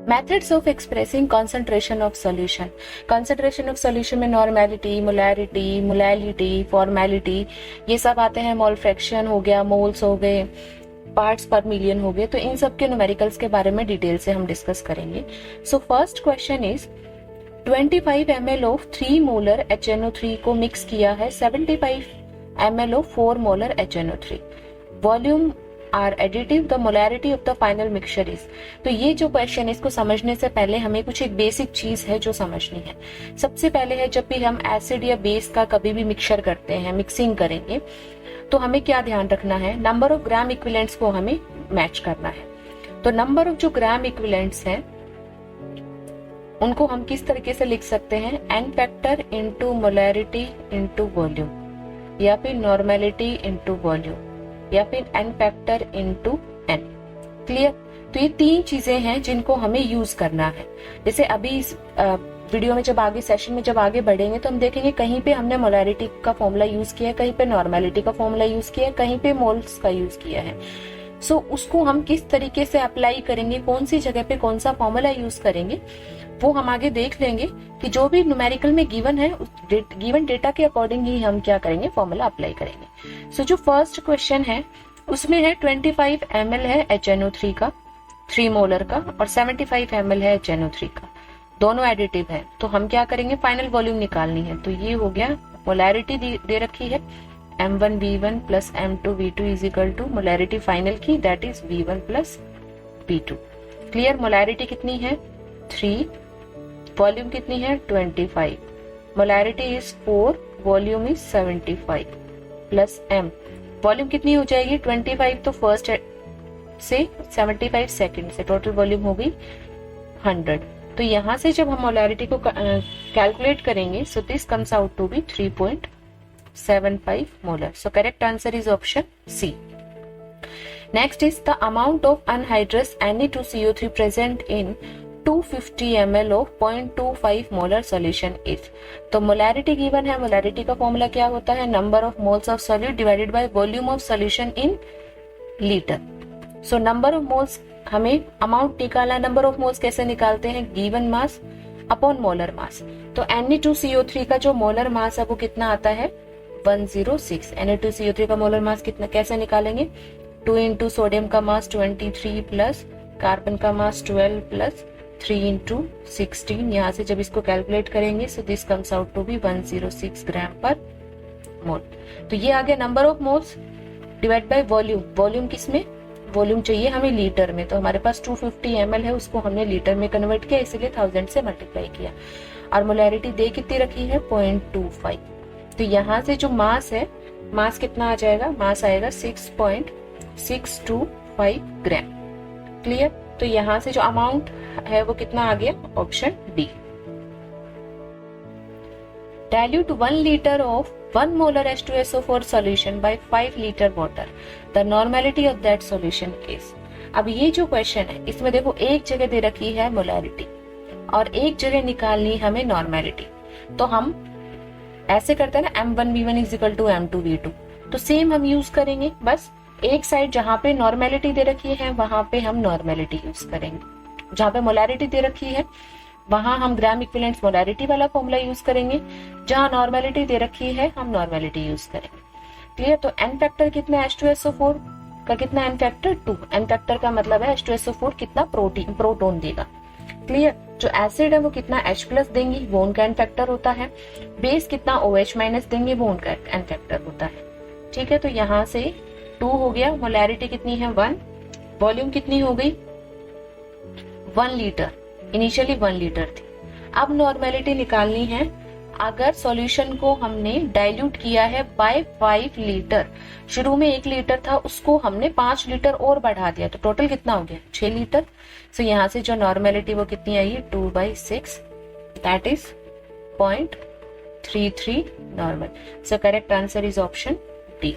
Methods of expressing concentration of solution. Concentration of solution में normality, molarity, molality, formality, ये सब आते हैं। मोल फ्रैक्शन हो गया, मोल्स हो गए, पार्ट्स पर मिलियन हो गए। तो इन सब के न्यूमेरिकल्स के बारे में डिटेल से हम डिस्कस करेंगे। So first question is 25 ml of 3 molar HNO3 को मिक्स किया है 75 ml of 4 molar HNO3। Volume are additive, the molarity of the final mixture is. तो ये जो क्वेश्चन है इसको समझने से पहले हमें कुछ एक बेसिक चीज है जो समझनी है। सबसे पहले है, जब भी हम एसिड या बेस का कभी भी मिक्सचर करते हैं, मिक्सिंग करेंगे, तो हमें क्या ध्यान रखना है, नंबर ऑफ ग्राम इक्विवेलेंट्स को हमें मैच करना है। तो नंबर ऑफ जो ग्राम इक्विवेलेंट्स हैं उनको हम किस तरीके से लिख सकते हैं, n factor into molarity into volume, या फिर नॉर्मेलिटी इंटू वॉल्यूम, या फिर n factor into n. Clear? तो ये 3 चीजें हैं जिनको हमें यूज करना है। जैसे अभी इस वीडियो में जब आगे सेशन में जब आगे बढ़ेंगे तो हम देखेंगे कहीं पे हमने मोलैरिटी का फॉर्मूला यूज किया है, कहीं पे नॉर्मेलिटी का फॉर्मूला यूज किया है, कहीं पे मोल्स का यूज किया है। सो उसको हम किस तरीके से अप्लाई करेंगे, कौन सी जगह पे कौन सा फॉर्मूला यूज करेंगे, वो हम आगे देख लेंगे कि जो भी न्यूमेरिकल में गिवन है उस गिवन डेटा के अकॉर्डिंग ही हम क्या करेंगे, फॉर्मूला अप्लाई करेंगे। सो जो फर्स्ट क्वेश्चन है उसमें है 25 ml है HNO3 का 3 मोलर का, और 75 ml है HNO3 का, दोनों एडिटिव है। तो हम क्या करेंगे, फाइनल वॉल्यूम निकालनी है। तो ये हो गया, मोलैरिटी दे रखी है M1V1 plus M2V2 is equal to molarity final की, that is V1 plus V2। Clear? Molarity कितनी है 3, वॉल्यूम कितनी है 25, molarity is 4, volume is 75 plus M, volume कितनी हो जाएगी 25, तो फर्स्ट से 75 सेकंड से टोटल वॉल्यूम हो गई 100। तो यहां से जब हम मोलैरिटी को कैलकुलेट करेंगे, so this comes out to be 3.75 molar. So correct answer is option C. Next is the amount of anhydrous Na2CO3 present in 250 ml of 0.25 molar solution is. तो मोलैरिटी गिवन है, molarity का formula क्या होता है, number of moles of solute divided by volume of solution in litre. So number of moles, हमें amount निकालना, number of moles कैसे निकालते हैं, गिवन मास अपॉन मोलर मास। तो Na2CO3 का जो मोलर मास है वो कितना आता है 106। Na2CO3 का मोलर मास कितना, कैसे निकालेंगे, 2 इंटू सोडियम का मास 23 प्लस कार्बन का मास 12 प्लस 3 इंटू 16। यहाँ से जब इसको कैलकुलेट करेंगे, so this comes out to be 106 gram per mole. तो ये आ गया number of moles divide by volume. Volume किसमें, वॉल्यूम चाहिए हमें लीटर में, तो हमारे पास 250 ml है, उसको हमने लीटर में कन्वर्ट किया, इसीलिए 1000 से मल्टीप्लाई किया। और मोलैरिटी दे कितनी रखी है 0.25। तो यहाँ से जो मास है, मास कितना आ जाएगा, मास आएगा 6.625 ग्राम। क्लियर? तो यहाँ से जो अमाउंट है वो कितना आ गया, option D. Dilute 1 liter of 1 molar H2SO4 solution by 5 liter water. The normality of that solution is. अब ये जो क्वेश्चन है इसमें देखो एक जगह दे रखी है मोलैरिटी और एक जगह निकालनी हमें नॉर्मेलिटी। तो हम ऐसे करते हैं ना, M1V1 is equal to M2V2, तो सेम हम यूज करेंगे। बस एक साइड जहां पे नॉर्मेलिटी दे रखी है वहां पे हम नॉर्मेलिटी यूज करेंगे, जहां पे मोलैरिटी दे रखी है वहां हम ग्राम इक्विवेलेंट मोलैरिटी वाला फॉर्मूला यूज करेंगे, जहां नॉर्मेलिटी दे रखी है हम नॉर्मेलिटी यूज करेंगे। क्लियर? तो एन फैक्टर कितना है H2SO4 का, कितना एन फैक्टर 2। एन फैक्टर का मतलब है H2SO4 कितना प्रोटोन देगा। क्लियर? जो एसिड है वो कितना H+ देंगी, वो उनका एन फैक्टर होता है। बेस कितना OH- देंगे, वो उनका एन फैक्टर होता है। ठीक है? तो यहाँ से 2 हो गया, मोलैरिटी कितनी है 1, वॉल्यूम कितनी हो गई 1 लीटर, इनिशियली 1 लीटर थी। अब नॉर्मेलिटी निकालनी है। अगर सॉल्यूशन को हमने डाइल्यूट किया है बाय 5 लीटर, शुरू में 1 लीटर था उसको हमने 5 लीटर और बढ़ा दिया, तो टोटल कितना हो गया 6 लीटर। सो यहाँ से जो नॉर्मेलिटी वो कितनी आई है 2/6, that is 0.33 normal. So correct answer is option D.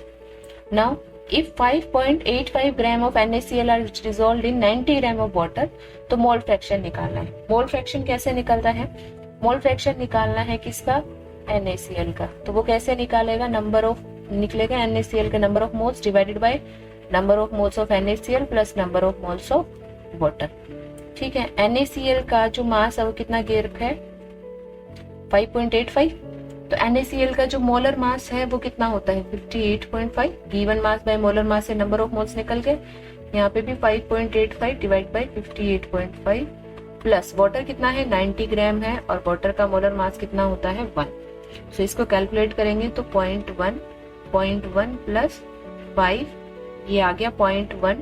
Now if 5.85 gram of NaCl are dissolved in 90 gram of water, तो मोल फ्रैक्शन निकालना है। मोल फ्रैक्शन कैसे निकलता है, मोल फ्रैक्शन निकालना है किसका, NaCl का। तो वो कैसे निकालेगा, नंबर ऑफ निकलेगा NaCl का number of moles divided by number of moles of NaCl plus number of moles of water. ठीक है। NaCl का जो मास है वो कितना दे रखा है 5.85, तो NaCl का जो मोलर मास है वो कितना होता है 58.5। गिवन मास बाय मोलर मास से नंबर ऑफ मोल्स निकल गए। यहाँ पे भी 5.85 डिवाइड बाय 58.5 प्लस वाटर कितना है 90 ग्राम है और वाटर का मोलर मास कितना होता है 1। सो इसको कैलकुलेट करेंगे तो 0.1 प्लस 5 ये आ गया 0.1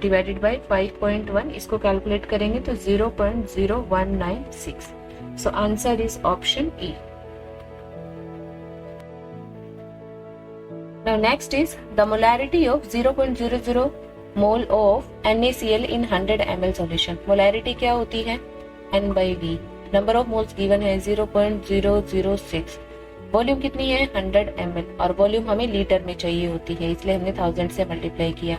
डिवाइडेड बाय 5.1, इसको कैलकुलेट करेंगे तो 0.0196। सो answer is option E. Now next is the molarity of 0.00 mole of NaCl in 100 ml solution. Molarity क्या होती है N/V। Number of moles given है 0.006। वॉल्यूम कितनी है 100 ml और वॉल्यूम हमें लीटर में चाहिए होती है, इसलिए हमने 1000 से मल्टीप्लाई किया।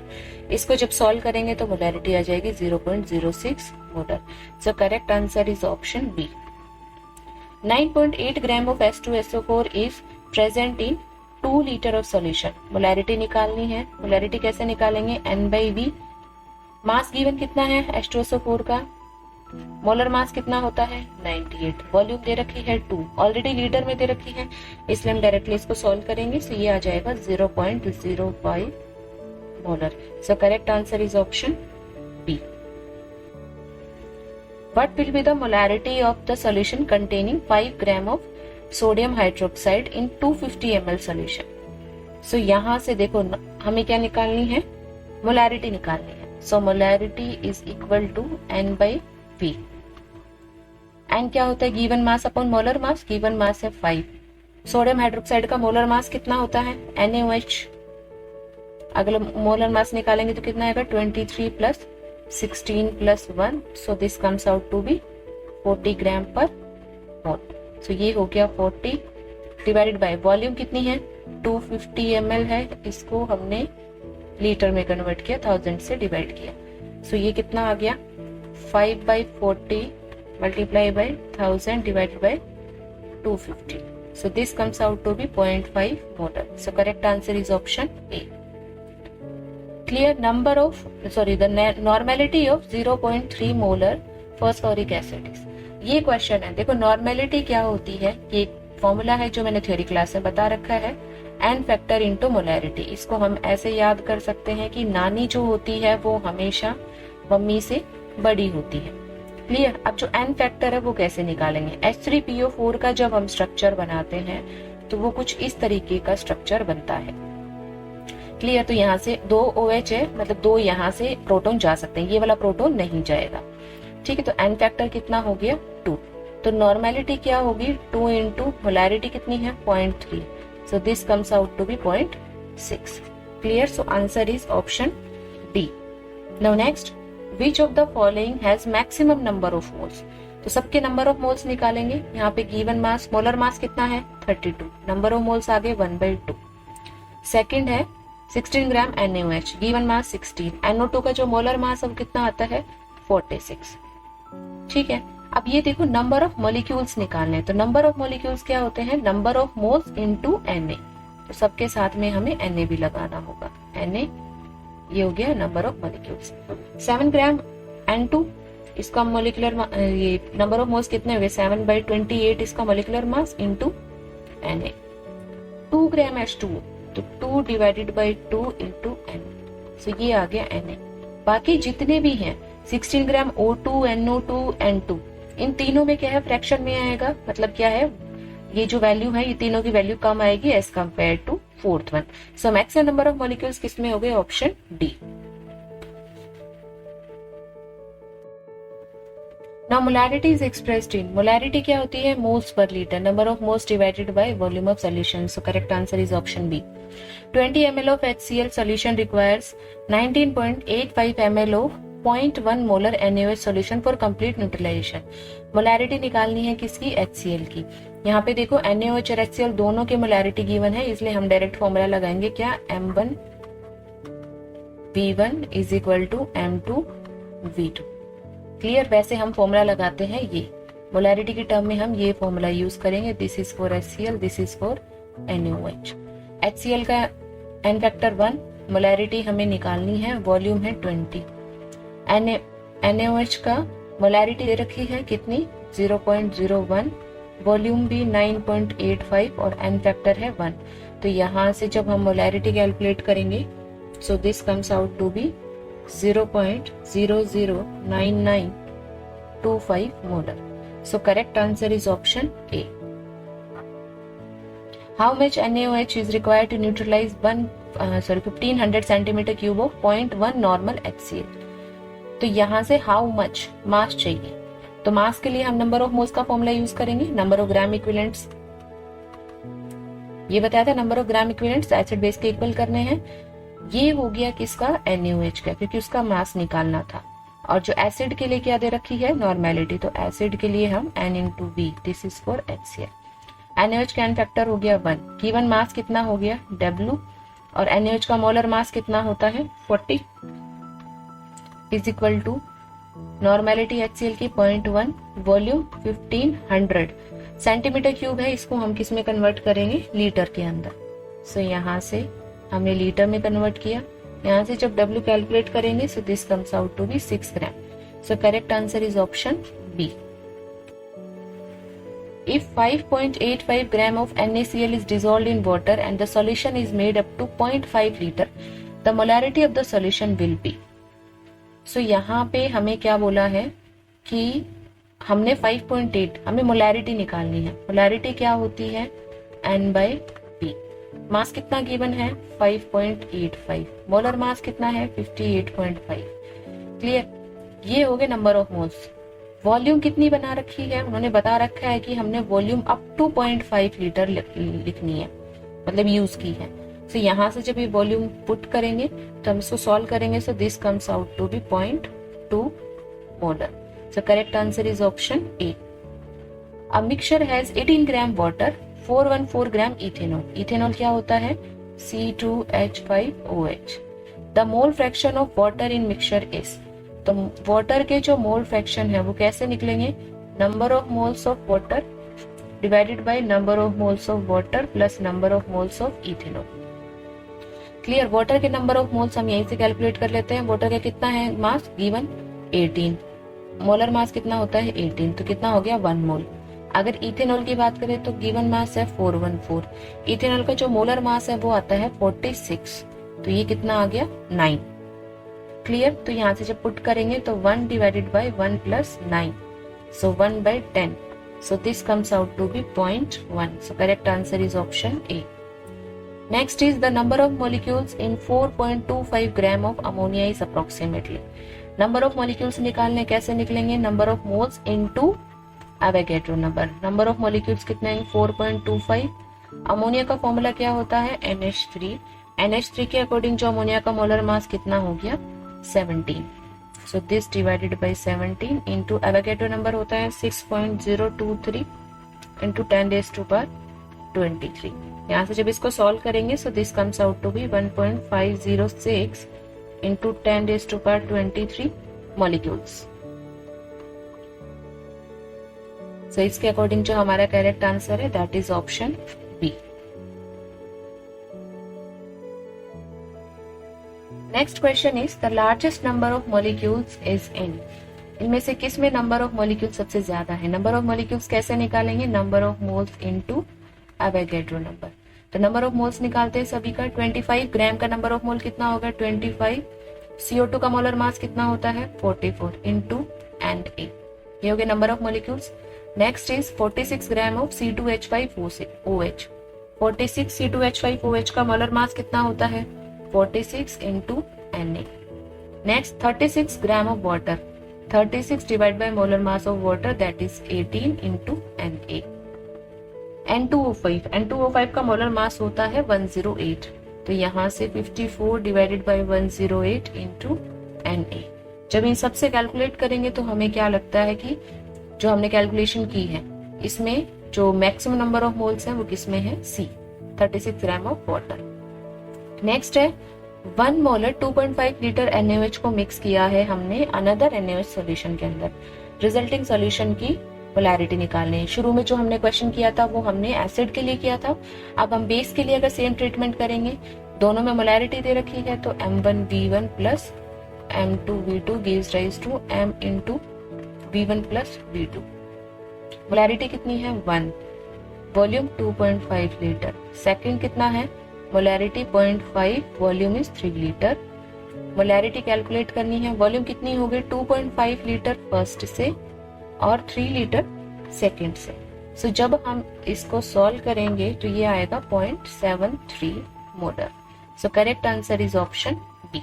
इसको जब सॉल्व करेंगे तो मोलारिटी आ जाएगी 0.06 molar. So correct answer is option B. 9.8 gram of H2SO4 is present in 2 litre of solution. Molarity निकालनी है। मोलारिटी कैसे निकालेंगे N/V। मास गिवन कितना है H2SO4 का, मोलर मास कितना होता है 98, वॉल्यूम दे रखी है 2, ऑलरेडी लीटर में दे रखी है, इसलिए हम डायरेक्टली इसको सॉल्व करेंगे। सो ये आ जाएगा 0.05 molar. So correct answer is option B. What will be the molarity of the solution containing 5 gram of sodium hydroxide in 250 ml solution? So यहाँ से देखो हमें क्या निकालनी है, मोलारिटी निकालनी है। So molarity is equal to N/V। N क्या होता है गिवन मास अपॉन मोलर मास, गिवन मास है 5। सोडियम हाइड्रोक्साइड का मोलर मास कितना होता है NaOH। अगला मोलर मास निकालेंगे तो कितना आएगा 23 plus 16 plus 1, so this comes out to be 40 gram per mole. सो ये हो गया 40 डिवाइडेड बाय वॉल्यूम कितनी है 250 ml है, इसको हमने लीटर में कन्वर्ट किया, 1000 से डिवाइड किया। सो ये कितना आ गया 5/40 multiply by 1000 divided by 250। So this comes out to be 0.5 molar. So correct answer is option A. Clear number of the normality of 0.3 molar phosphoric acid is। ये क्वेश्चन है। देखो नॉर्मेलिटी क्या होती है, ये फॉर्मूला है जो मैंने थ्योरी क्लास में बता रखा है, एन फैक्टर इनटू मोलैरिटी। इसको हम ऐसे याद कर सकते हैं कि नानी जो होती है वो हमेशा मम्मी से बड़ी होती है। क्लियर। अब जो एन फैक्टर है वो कैसे निकालेंगे, H3PO4 का जब हम स्ट्रक्चर बनाते हैं तो वो कुछ इस तरीके का स्ट्रक्चर बनता है। क्लियर। तो यहाँ से 2 OH है, मतलब 2 यहाँ से प्रोटॉन जा सकते हैं, ये वाला प्रोटॉन नहीं जाएगा। ठीक है। तो एन फैक्टर कितना हो गया 2। तो नॉर्मेलिटी क्या होगी 2 इंटू मोलैरिटी कितनी है 0.3। So this comes out to be 0.6। Clear. So answer is option D. Now next, which of the following has maximum number of moles. तो सबके नंबर ऑफ मोल्स निकालेंगे। यहाँ पे गिवन मास, मोलर मास कितना है 32, number of moles आगे 1/2। Second है 16 ग्राम NaOH, given mass 16। NO2 का जो मोलर मास अब कितना आता है 46। ठीक है। अब ये देखो नंबर ऑफ मॉलिक्यूल्स निकालने हैं। तो नंबर ऑफ मॉलिक्यूल्स क्या होते हैं number of moles into Na। तो सबके साथ में हमें Na भी लगाना होगा। Na ये हो गया number of molecules. 7 gram N2, इसका मोलिकुलर ये नंबर ऑफ मोल्स कितने हुए 7/28, इसका मोलिकुलर मास इनटू Na। 2 ग्राम H2, तो 2 डिवाइडेड बाई 2 इंटू N। सो ये आ गया Na। बाकी जितने भी हैं 16 ग्राम O2, NO2, N2, इन तीनों में क्या है फ्रैक्शन में आएगा, मतलब क्या है ये जो वैल्यू है ये तीनों की वैल्यू कम आएगी as compare to fourth one. So maximum number of molecules किसमें हो गए option D. Now molarity is expressed in, molarity क्या होती है moles per liter, number of moles divided by volume of solution. So correct answer is option B. 20 ml of HCl solution requires 19.85 ml of 0.1 molar NaOH solution for complete neutralization. molarity निकालनी है किसकी HCl की। यहाँ पे देखो NaOH और HCl दोनों के molarity given है, इसलिए हम डायरेक्ट फॉर्मूला लगाएंगे क्या M1V1 is equal to M2V2। Clear. वैसे हम फॉर्मूला लगाते हैं ये मोलैरिटी की टर्म में हम ये फॉर्मूला यूज करेंगे। This is for HCl, this is for NaOH। HCl का एन फैक्टर 1, मोलैरिटी हमें निकालनी है, वॉल्यूम है 20, NaOH का मोलैरिटी दे रखी है कितनी 0.01, वॉल्यूम भी 9.85 और n फैक्टर है 1। तो यहाँ से जब हम मोलैरिटी कैलकुलेट करेंगे so this comes out to be 0.009925 molar. So correct answer is option A. How much NaOH is required to neutralize 1500 centimeter cube of 0.1 normal HCl? तो यहाँ से how much मास चाहिए, तो मास के लिए हम नंबर ऑफ मोल्स का फॉर्मूला यूज करेंगे, नंबर ऑफ ग्राम इक्विवेलेंट्स। ये बताया था number of gram equivalents acid base के इक्वल करने हैं। ये हो गया किसका NaOH का, क्योंकि उसका मास निकालना था। और जो एसिड के लिए क्या दे रखी है नॉर्मेलिटी, तो एसिड के लिए हम N/V, this is for HCl। NaOH का n फैक्टर हो गया 1, गिवन मास कितना हो गया W, और NaOH का मोलर मास कितना होता है 40 is equal to normality HCl की 0.1, वॉल्यूम 1500 सेंटीमीटर क्यूब है, इसको हम किस में कन्वर्ट करेंगे लीटर के अंदर। सो यहाँ से हमने लीटर में कन्वर्ट किया, यहाँ से जब W कैलकुलेट करेंगे so this comes out to be 6 gram. So correct answer is option B. If 5.85 gram of NaCl is dissolved in water and the solution is made up to 0.5 liter, the molarity of the solution will be. So यहाँ पे हमें क्या बोला है कि हमने 5.8 हमें molarity निकालनी है। मोलैरिटी क्या होती है N/P। मास कितना गिवन है 5.85, मोलर मास कितना है 58.5। क्लियर, ये हो गए नंबर ऑफ मोल्स। वॉल्यूम कितनी बना रखी है, उन्होंने बता रखा है कि हमने वॉल्यूम अप टू 0.5 लीटर लिखनी है, मतलब यूज की है। तो यहाँ से जब ये वॉल्यूम पुट करेंगे तो हम इसको सॉल्व करेंगे, so this comes out to be 0.2 molar. So correct answer is option A. A mixture has 18 gram water, 414 gram ethanol. Ethanol क्या होता है C2H5OH। The mole fraction of water in mixture is, तो water के जो mole fraction है वो कैसे निकलेंगे, number of moles of water divided by number of moles of water plus number of moles of ethanol. Clear, water के number of moles हम यहीं से कैलकुलेट कर लेते हैं। वाटर का कितना है मास गिवन 18, मोलर मास कितना होता है 18, तो कितना हो गया 1 मोल। अगर इथेनॉल की बात करें तो गिवन मास है 414, इथेनॉल का जो मोलर मास है वो आता है 46, तो ये कितना आ गया 9। क्लियर, तो यहाँ से जब पुट करेंगे तो 1 divided by 1 plus 9, so 1/10, so this comes out to be 0.1। So correct answer is option A. Next is the number of molecules in 4.25 gram of ammonia is approximately. Number of molecules निकालने कैसे निकलेंगे, number of moles into Avogadro number. Number of molecules कितने हैं 4.25। Ammonia का formula क्या होता है NH3। NH3 के अकॉर्डिंग जो अमोनिया का मोलर मास कितना हो गया 17, so this divided by 17 into Avogadro number होता है 6.023 इंटू 10⁻23। यहाँ से जब इसको सॉल्व करेंगे so this comes out to be 1.506 into 10⁻23 molecules. So इसके अकॉर्डिंग जो हमारा करेक्ट आंसर है that is option B. Next question is the largest number of molecules is in. इनमें से किस में नंबर ऑफ मॉलिक्यूल्स सबसे ज्यादा है। नंबर ऑफ मॉलिक्यूल्स कैसे निकालेंगे, number of moles into Avogadro number. तो नंबर ऑफ मोल्स निकालते हैं सभी का। 25 ग्राम का नंबर ऑफ मोल कितना होगा 25। CO2 का मोलर मास कितना होता है 44 इंटू Na। ये हो गए number of molecules. Next is 46 gram of C2H5OH। 46 C2H5OH का मोलर मास कितना होता है 46 into Na। Next 36 gram of water, 36 divide by molar mass of water that is 18 into Na। N2O5 का मोलर मास होता है 108, तो यहाँ से 54 डिवाइडेड बाय 108 इंटू Na। जब इन सबसे कैलकुलेट करेंगे तो हमें क्या लगता है कि जो हमने कैलकुलेशन की है इसमें जो मैक्सिमम नंबर ऑफ मोल्स है वो किसमें है C, 36 gram of water. Next है 1 मोलर 2.5 लीटर NaOH को मिक्स किया है हमने अनदर NaOH सॉल्यूशन के अंदर। रिजल्टिंग सॉल्यूशन की पोलैरिटी निकालनी है। शुरू में जो हमने क्वेश्चन किया था वो हमने एसिड के लिए किया था, अब हम बेस के लिए अगर सेम ट्रीटमेंट करेंगे, दोनों में मोलैरिटी दे रखी है तो M1V1 plus m2v2 gives rise to m into v1 plus v2। Molarity कितनी है 1, वॉल्यूम 2.5 लीटर। सेकंड कितना है molarity 0.5, volume is 3 litre. Molarity calculate करनी है, वॉल्यूम कितनी हो गई 2.5 लीटर फर्स्ट से और 3 लीटर सेकंड से। सो जब हम इसको सॉल्व करेंगे तो ये आएगा 0.73 molar. So correct answer is option B.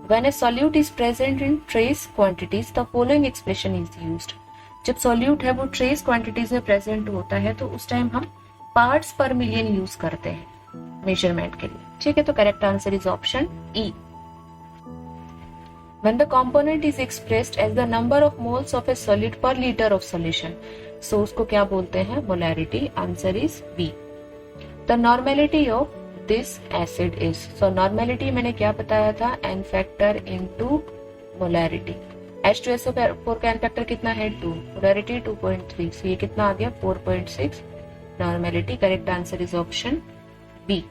When a solute is present in trace quantities, the following expression is used। जब सॉल्यूट है वो ट्रेस क्वांटिटीज में प्रेजेंट होता है तो उस टाइम हम पार्ट्स पर मिलियन यूज करते हैं मेजरमेंट के लिए। ठीक है, तो correct answer is option E. When the component is expressed as the number of moles of a solid per liter of solution, so उसको क्या बोलते हैं molarity. Answer is B. The normality of this acid is, so normality मैंने क्या बताया था n factor into molarity। H2SO4 का n factor कितना है 2, मोलैरिटी 2.3, so ये कितना आ गया 4.6 normality. Correct answer is option B.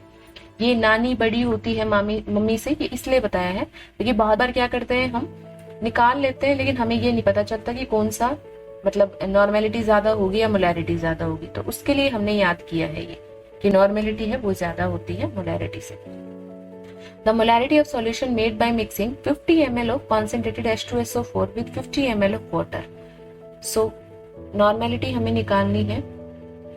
ये नानी बड़ी होती है मम्मी से, ये इसलिए बताया है क्योंकि बहुत बार क्या करते हैं हम निकाल लेते हैं लेकिन हमें ये नहीं पता चलता कि कौन सा मतलब नॉर्मेलिटी ज्यादा होगी या मोलैरिटी ज्यादा होगी, तो उसके लिए हमने याद किया है ये कि नॉर्मेलिटी है वो ज्यादा होती है मोलैरिटी से। The molarity of solution made by mixing 50 ml of concentrated H2SO4 with 50 ml of water। So normality हमें निकालनी है,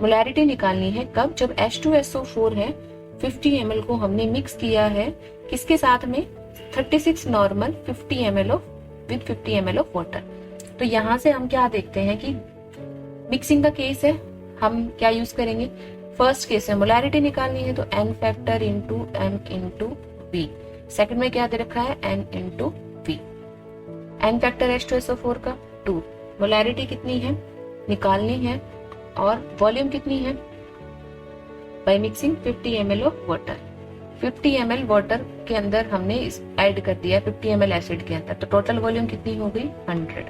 मोलैरिटी निकालनी है कब, जब H2SO4 है 50 ml को हमने मिक्स किया है किसके साथ में 36 normal 50 ml of with 50 ml of water. तो यहाँ से हम क्या देखते हैं कि मिक्सिंग का केस है, हम क्या यूज करेंगे, फर्स्ट केस है मोलैरिटी निकालनी है तो n factor into m into v। Second में क्या दे रखा है n into v। n factor H2SO4 का 2, मोलैरिटी कितनी है निकालनी है और वॉल्यूम कितनी है by mixing 50 ml of water. 50 ml water के अंदर हमने ऐड कर दिया 50 ml एसिड के अंदर, तो टोटल वॉल्यूम कितनी हो गई 100।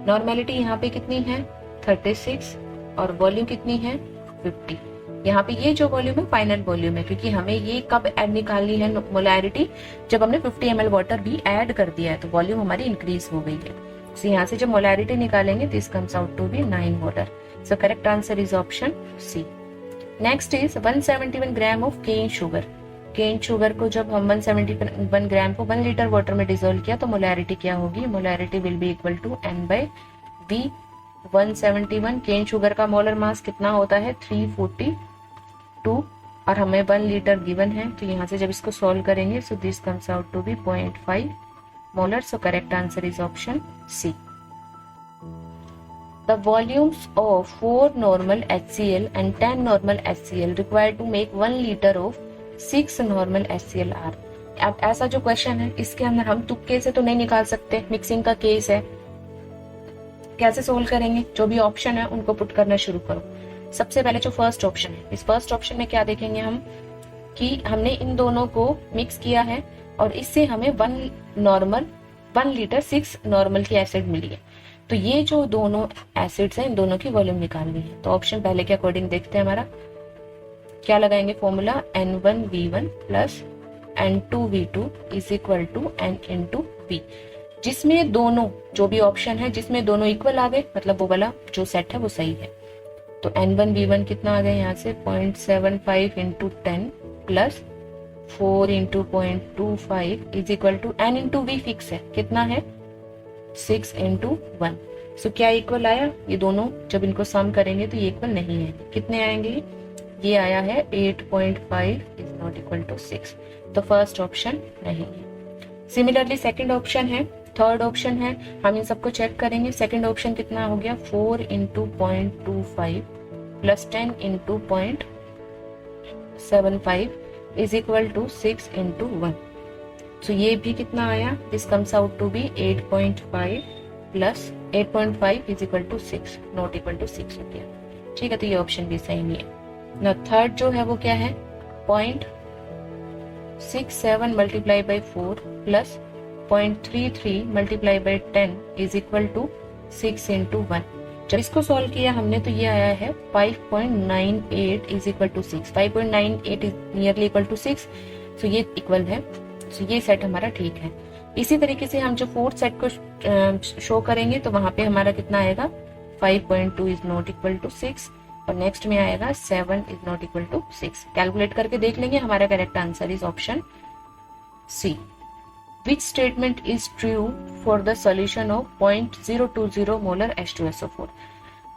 नॉर्मेलिटी यहाँ पे कितनी है 36 और वॉल्यूम कितनी है 50। यहाँ पे ये जो वॉल्यूम है फाइनल वॉल्यूम है क्योंकि हमें ये कब ऐड निकालनी है मोलैरिटी, जब हमने 50 ml वाटर भी ऐड कर दिया है तो वॉल्यूम हमारी इंक्रीज हो गई है। सो यहाँ से जब मोलैरिटी निकालेंगे this comes out to be 9 molar. So correct answer is option C. Next is 171 gram of cane sugar. Cane sugar को जब हम 171 ग्राम को 1 लीटर वाटर में डिसोल्व किया तो मोलैरिटी क्या होगी, molarity will be equal to n by v। 171 cane sugar का मोलर मास कितना होता है 342 और हमें 1 लीटर गिवन है, तो यहाँ से जब इसको सॉल्व करेंगे so this comes out to be 0.5 molar. So correct answer is option C. The volumes of 4 normal HCl and 10 normal HCl required to make 1 liter of 6 normal HCl are। अब ऐसा जो क्वेश्चन है इसके अंदर हम तुक्के से तो नहीं निकाल सकते, मिक्सिंग का केस है, कैसे सोल्व करेंगे, जो भी ऑप्शन है उनको पुट करना शुरू करो। सबसे पहले जो फर्स्ट ऑप्शन है, इस फर्स्ट ऑप्शन में क्या देखेंगे हम कि हमने इन दोनों को मिक्स किया है और इससे हमें 1 लीटर 6 नॉर्मल की एसिड मिली है, तो ये जो दोनों एसिड्स हैं इन दोनों की वॉल्यूम निकालनी है। तो ऑप्शन पहले के अकॉर्डिंग देखते हैं, हमारा क्या लगाएंगे formula N1V1 plus N2V2 is equal to N into V, जिसमें दोनों जो भी ऑप्शन है जिसमें दोनों इक्वल आ गए मतलब वो वाला जो सेट है वो सही है। तो N1V1 कितना आ गया यहाँ से 0.75 into 10 plus 4 into 0.25 is equal to N into V fix है, कितना है 6 इंटू 1। सो क्या इक्वल आया, ये दोनों जब इनको सम करेंगे तो ये इक्वल नहीं है, कितने आएंगे, ये आया है 8.5 इज नॉट इक्वल टू 6, तो फर्स्ट ऑप्शन नहीं है। सिमिलरली सेकंड ऑप्शन है, थर्ड ऑप्शन है, हम इन सबको चेक करेंगे। सेकंड ऑप्शन कितना हो गया 4 into 0.25 plus 10 into 0.75 is equal to 6 into 1। तो ये भी कितना आया, this comes out to be 8.5 plus 8.5 is equal to 6 not equal to 6 हो गया। ठीक है, तो ये ऑप्शन भी सही नहीं है ना। थर्ड जो है वो क्या है 0.67 multiply by 4 plus 0.33 multiply by 10 is equal to 6 into 1। जब इसको सॉल्व किया हमने तो ये आया है 5.98 is equal to 6। 5.98 is nearly equal to 6, so ये इक्वल है, सो ये सेट हमारा ठीक है। इसी तरीके से हम जो फोर्थ सेट को शो करेंगे तो वहां पे हमारा कितना आएगा 5.2 इज नॉट इक्वल टू 6 और नेक्स्ट में आएगा 7 is not equal to 6। Calculate करके देख लेंगे, हमारा correct answer is option C. Which statement is true for the solution of 0.020 molar H2SO4।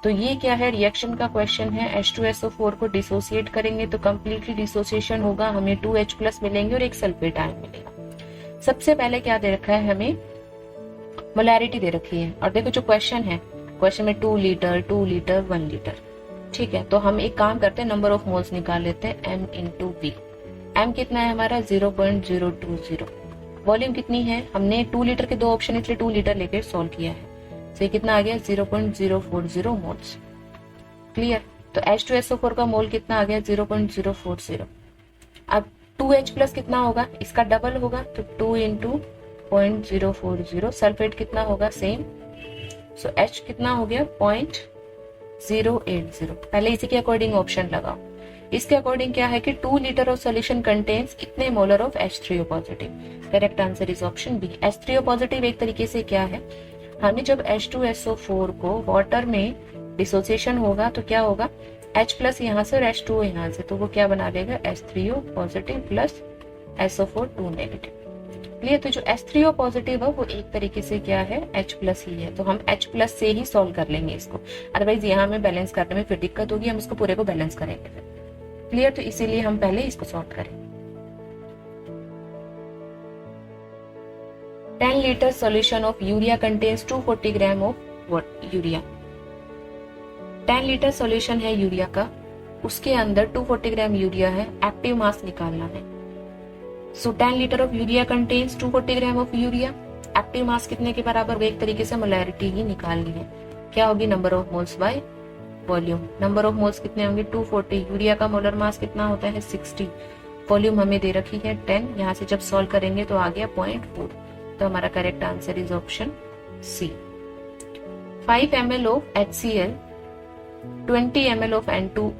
तो ये क्या है, रिएक्शन का क्वेश्चन है। H2SO4 को डिसोसिएट करेंगे तो कंप्लीटली डिसोसिएशन होगा, हमें 2H+ मिलेंगे और एक सल्फेट आयन मिलेगा। सबसे पहले क्या दे रखा है, हमें मोलैरिटी दे रखी है और देखो जो क्वेश्चन है, क्वेश्चन में 2 लीटर 2 लीटर 1 लीटर, ठीक है। तो हम एक काम करते हैं, नंबर ऑफ मोल्स निकाल लेते हैं, m इंटू बी। m कितना है हमारा 0.020, वॉल्यूम कितनी है, हमने 2 लीटर के 2 ऑप्शन इसलिए 2 लीटर लेकर सॉल्व किया है, तो ये कितना आ गया 0.040 मोल्स। क्लियर। तो H2SO4 का मोल कितना आ गया 0.040। अब 2H+ कितना होगा, इसका डबल होगा, तो 2 इंटू 0.040। सल्फेट कितना होगा सेम, सो H कितना हो गया 0.080। पहले इसी के अकॉर्डिंग ऑप्शन लगाओ। इसके अकॉर्डिंग क्या है कि 2 लीटर ऑफ सोल्यूशन कंटेन्स इतने molar of H3O positive. Correct answer is option B. H3O positive एक तरीके से क्या है, हमें जब H2SO4 को वाटर में डिसोसिएशन होगा तो क्या होगा, H+ यहाँ से और H2O यहाँ से, तो वो क्या बना लेगा H3O positive plus SO4 2 negative. Clear. तो जो H3O पॉजिटिव है वो एक तरीके से क्या है H+ ही है, तो हम H+ से ही सॉल्व कर लेंगे इसको, अदरवाइज यहाँ हमें बैलेंस करने में फिर दिक्कत होगी, हम इसको पूरे को बैलेंस करेंगे फिर। क्लियर। तो इसीलिए हम पहले इसको सॉल्व करें। 10 liter solution of urea contains 240 gram of urea. 10 litre solution है यूरिया का, उसके अंदर 240 ग्राम यूरिया है, एक्टिव मास निकालना है। सो 10 litre of urea contains 240 gram of urea, active mass कितने के बराबर, एक तरीके से मोलैरिटी ही निकालनी है। क्या होगी, number of moles by volume. Number of moles कितने होंगे 240, यूरिया का मोलर मास कितना होता है 60, वॉल्यूम हमें दे रखी है 10, यहाँ से जब सॉल्व करेंगे तो आ गया 0.4, तो हमारा correct answer is option C. 5 ml of HCl, 20 ml of N2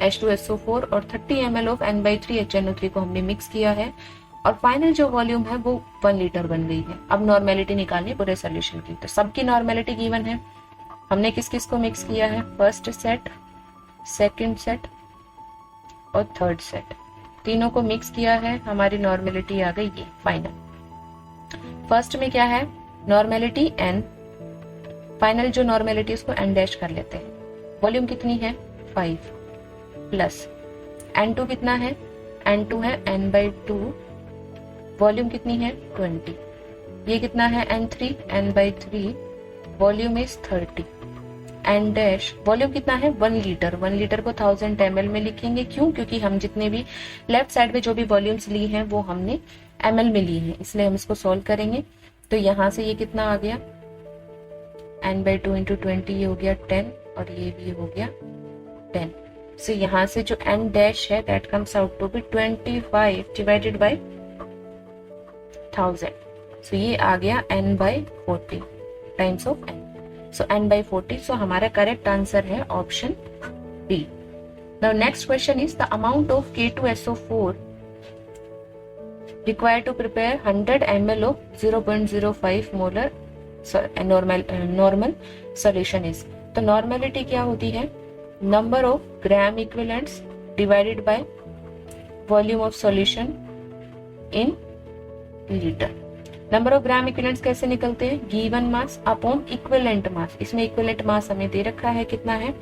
H2SO4 और 30 ml ऑफ N/3 HNO3 को हमने मिक्स किया है और फाइनल जो वॉल्यूम है वो 1 लीटर बन गई है। अब नॉर्मेलिटी निकालनी है पूरे सोल्यूशन की, तो सबकी नॉर्मेलिटी गिवन है। हमने किस किस को मिक्स किया है, फर्स्ट सेट, सेकंड सेट और थर्ड सेट, तीनों को मिक्स किया है, हमारी नॉर्मेलिटी आ गई ये फाइनल। फर्स्ट में क्या है नॉर्मेलिटी n, फाइनल जो नॉर्मेलिटी उसको n डैश कर लेते हैं। वॉल्यूम कितनी है 5 प्लस N2 कितना है, N2 है N/2, वॉल्यूम कितनी है 20, ये कितना है N3 N/3, volume is 30, N dash volume कितना है 1 लीटर। 1 लीटर को 1000 ml में लिखेंगे, क्यों, क्योंकि हम जितने भी लेफ्ट साइड में जो भी वॉल्यूम्स ली हैं वो हमने ml में ली हैं, इसलिए हम इसको सॉल्व करेंगे। तो यहाँ से ये कितना आ गया N/2 इंटू 20, ये हो गया 10 और ये भी हो गया 10। सो यहाँ से जो N डैश है that comes out to be 25 divided by 1000। So ये आ गया N/40 times of N, so N/40। So हमारा करेक्ट आंसर है option B. Now next question is the amount of K2SO4 required to prepare 100 ml of 0.05 molar normal solution is। तो normality क्या होती है, number of gram equivalents divided by volume of solution in litre. Number of gram equivalents कैसे निकलते हैं, given mass upon equivalent मास। इसमें equivalent mass हमें दे रखा है कितना है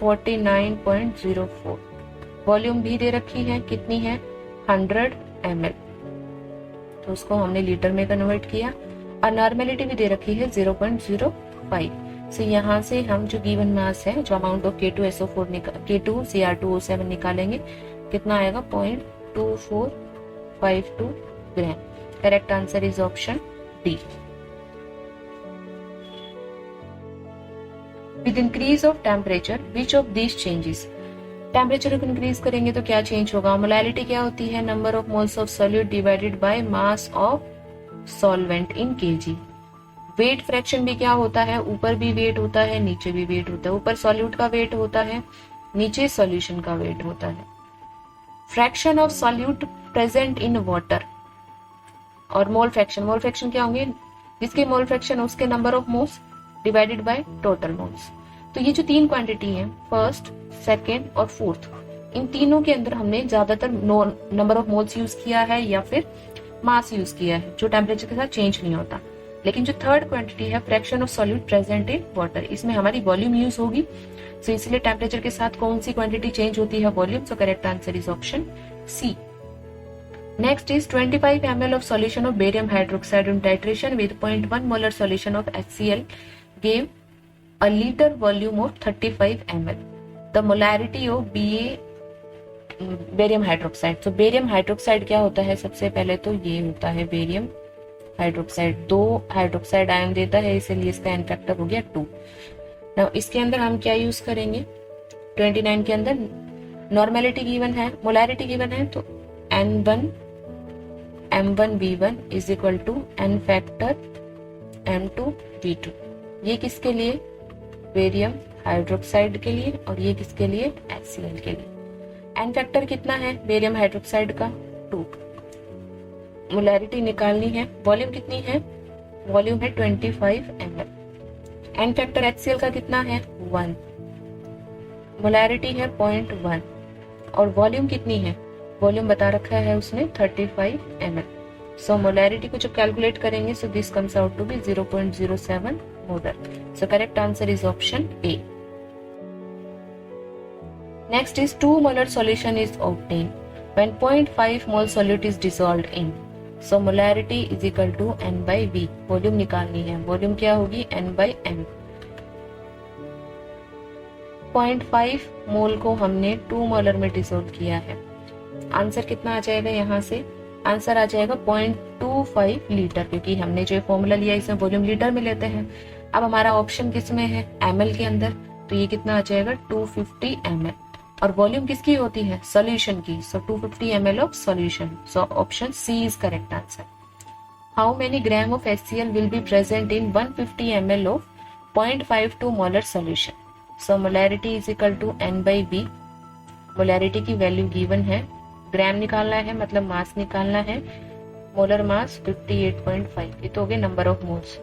49.04, वॉल्यूम भी दे रखी है कितनी है 100 ml, तो उसको हमने लीटर में कन्वर्ट किया और नॉर्मेलिटी भी दे रखी है 0.05। सो यहाँ से हम जो गिवन मास है, जो अमाउंट ऑफ K2SO4 K2Cr2O7 निकालेंगे, कितना आएगा 0.2452 gram. Correct answer is option D. With increase of temperature which of these changes, temperature को इंक्रीज करेंगे तो क्या चेंज होगा, मोलैलिटी क्या होती है number of moles of solute divided by mass of solvent in KG. Weight fraction भी क्या होता है, ऊपर भी वेट होता है नीचे भी वेट होता है, ऊपर सॉल्यूट का वेट होता है नीचे सॉल्यूशन का वेट होता है। Fraction of solute present in water, और मोल फ्रैक्शन क्या होंगे, जिसके मोल फ्रैक्शन उसके number of moles divided by total moles. तो ये जो तीन क्वांटिटी है, फर्स्ट, सेकेंड और फोर्थ, इन तीनों के अंदर हमने ज्यादातर नंबर ऑफ मोल्स यूज किया है या फिर मास यूज किया है, जो टेम्परेचर के साथ चेंज नहीं होता। लेकिन जो थर्ड क्वांटिटी है, fraction of solute present in water, इसमें हमारी वॉल्यूम यूज होगी। सो इसलिए टेम्परेचर के साथ कौन सी क्वांटिटी चेंज होती है, volume. So correct answer is option C. Next is 25 ml of solution of barium hydroxide on titration with 0.1 molar solution of HCl gave a liter volume of 35 ml. The molarity of barium hydroxide. So barium hydroxide क्या होता है, सबसे पहले तो ये होता है barium hydroxide, 2 hydroxide ion देता है, इसलिए इसका n फैक्टर हो गया 2। Now इसके अंदर हम क्या यूज करेंगे, 29 के अंदर नॉर्मेलिटी गिवन है, मोलारिटी गिवन है, तो N1 M1V1 is equal to n factor M2 V2। ये किसके लिए, बेरियम हाइड्रोक्साइड के लिए, और ये किसके लिए, HCl के लिए। n फैक्टर कितना है बेरियम हाइड्रोक्साइड का, 2। मोलैरिटी निकालनी है, वॉल्यूम कितनी है, वॉल्यूम है 25 ml। n फैक्टर HCl का कितना है, 1। मोलैरिटी है 0.1 और वॉल्यूम कितनी है, वॉल्यूम बता रखा है उसने 35 ml। सो मोलैरिटी को जब कैलकुलेट करेंगे, so this comes out to be 0.07 molar. So correct answer is option A. Next is 2 molar solution is obtained when 0.5 mole solute is dissolved in। So molarity is equal to n by v। Volume निकालनी है, volume क्या होगी, n by m। 0.5 मोल को हमने 2 molar में dissolve किया है। Answer कितना आ जाएगा, यहाँ से आंसर आ जाएगा 0.25 लीटर, क्योंकि हमने जो फॉर्मूला लिया इसमें वॉल्यूम लीटर में लेते हैं। अब हमारा ऑप्शन किस में है, ml के अंदर, तो ये कितना आ जाएगा 250 ml। और वॉल्यूम किसकी होती है, सॉल्यूशन की, so 250 ml of solution. So option C is correct answer. How many gram of HCl will be present in 150 ml of 0.52 molar solution. So molarity is equal to n by v। Molarity की value given है, gram निकालना है मतलब मास निकालना है, molar मास 58.5, ये तो हो गया नंबर ऑफ मोल्स।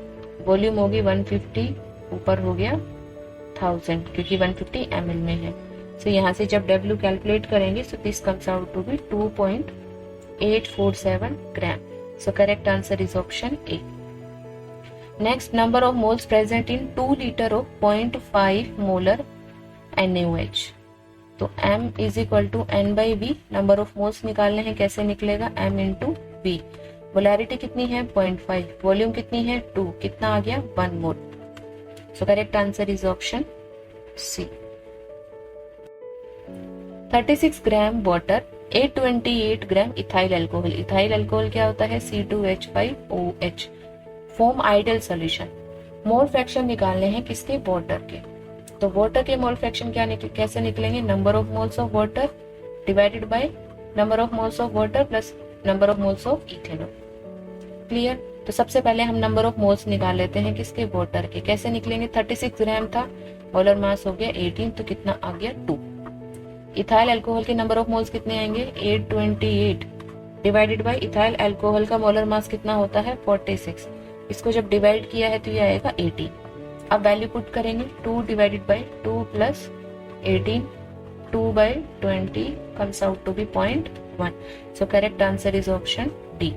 वॉल्यूम होगी 150, ऊपर हो गया 1000, क्योंकि 150 ml में है। सो यहाँ से जब W कैलकुलेट करेंगे, so this comes out to be 2.847 gram. So correct answer is option A. Next, number of moles present in 2 litre of 0.5 molar NaOH। तो m is equal to n by v. Number of moles निकालने हैं, कैसे निकलेगा, m into we. Molarity कितनी है, 0.5, volume कितनी है, 2, कितना आ गया, 1 mole. So correct answer is option C. 36 gram water, 828 gram ethyl alcohol. Ethyl alcohol क्या होता है, C2H5OH, form ideal solution. Mole fraction निकालने हैं किसके, वाटर के। तो वाटर के मोल फ्रैक्शन कैसे निकलेंगे, number of moles of water divided by number of moles of water plus number of moles of ethanol. Clear. तो सबसे पहले हम नंबर ऑफ मोल्स निकाल लेते हैं किसके, वाटर के। कैसे निकलेंगे, 36 ग्राम था, मोलर मास हो गया 18, तो कितना आ गया, 2। इथाइल अल्कोहल के नंबर ऑफ मोल्स कितने आएंगे, 828 डिवाइडेड बाय इथाइल अल्कोहल का मोलर मास कितना होता है, 46। इसको जब डिवाइड किया है तो ये आएगा 18। अब वैल्यू पुट करेंगे, 2 divided by 2 plus 18, 2 by 20 comes out to be 0.1. So correct answer is option D.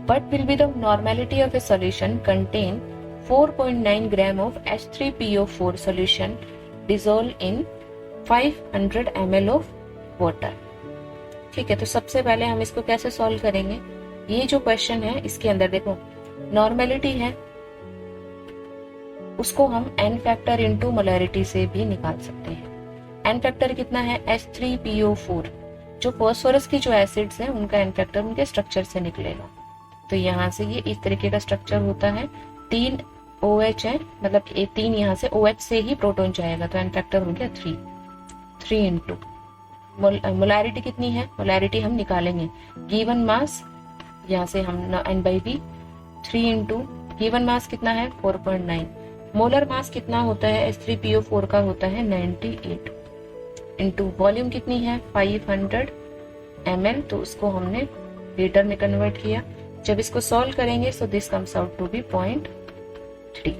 What will be the normality of a solution contain 4.9 gram of H3PO4 solution dissolved in 500 ml of water? ठीक है, तो सबसे पहले हम इसको कैसे solve करेंगे। ये जो क्वेश्चन है इसके अंदर देखो नॉर्मेलिटी है, उसको हम n फैक्टर इंटू मोलैरिटी से भी निकाल सकते हैं। n फैक्टर कितना है, H3PO4, जो फॉस्फोरस की जो एसिड्स हैं उनका n फैक्टर उनके स्ट्रक्चर से निकलेगा। तो यहाँ से ये इस तरीके का स्ट्रक्चर होता है, 3 OH है, मतलब 3 यहाँ से OH से ही प्रोटॉन जाएगा, तो n फैक्टर हो गया 3 इंटू मोलैरिटी कितनी है, मोलैरिटी हम निकालेंगे, गिवन मास यहाँ से हम n by v, 3 into given mass कितना है 4.9, मोलर मास कितना होता है H3PO4 का होता है 98, इंटू वॉल्यूम कितनी है 500 ml, तो उसको हमने लीटर में कन्वर्ट किया, जब इसको सॉल्व करेंगे so this comes out to be 0.3।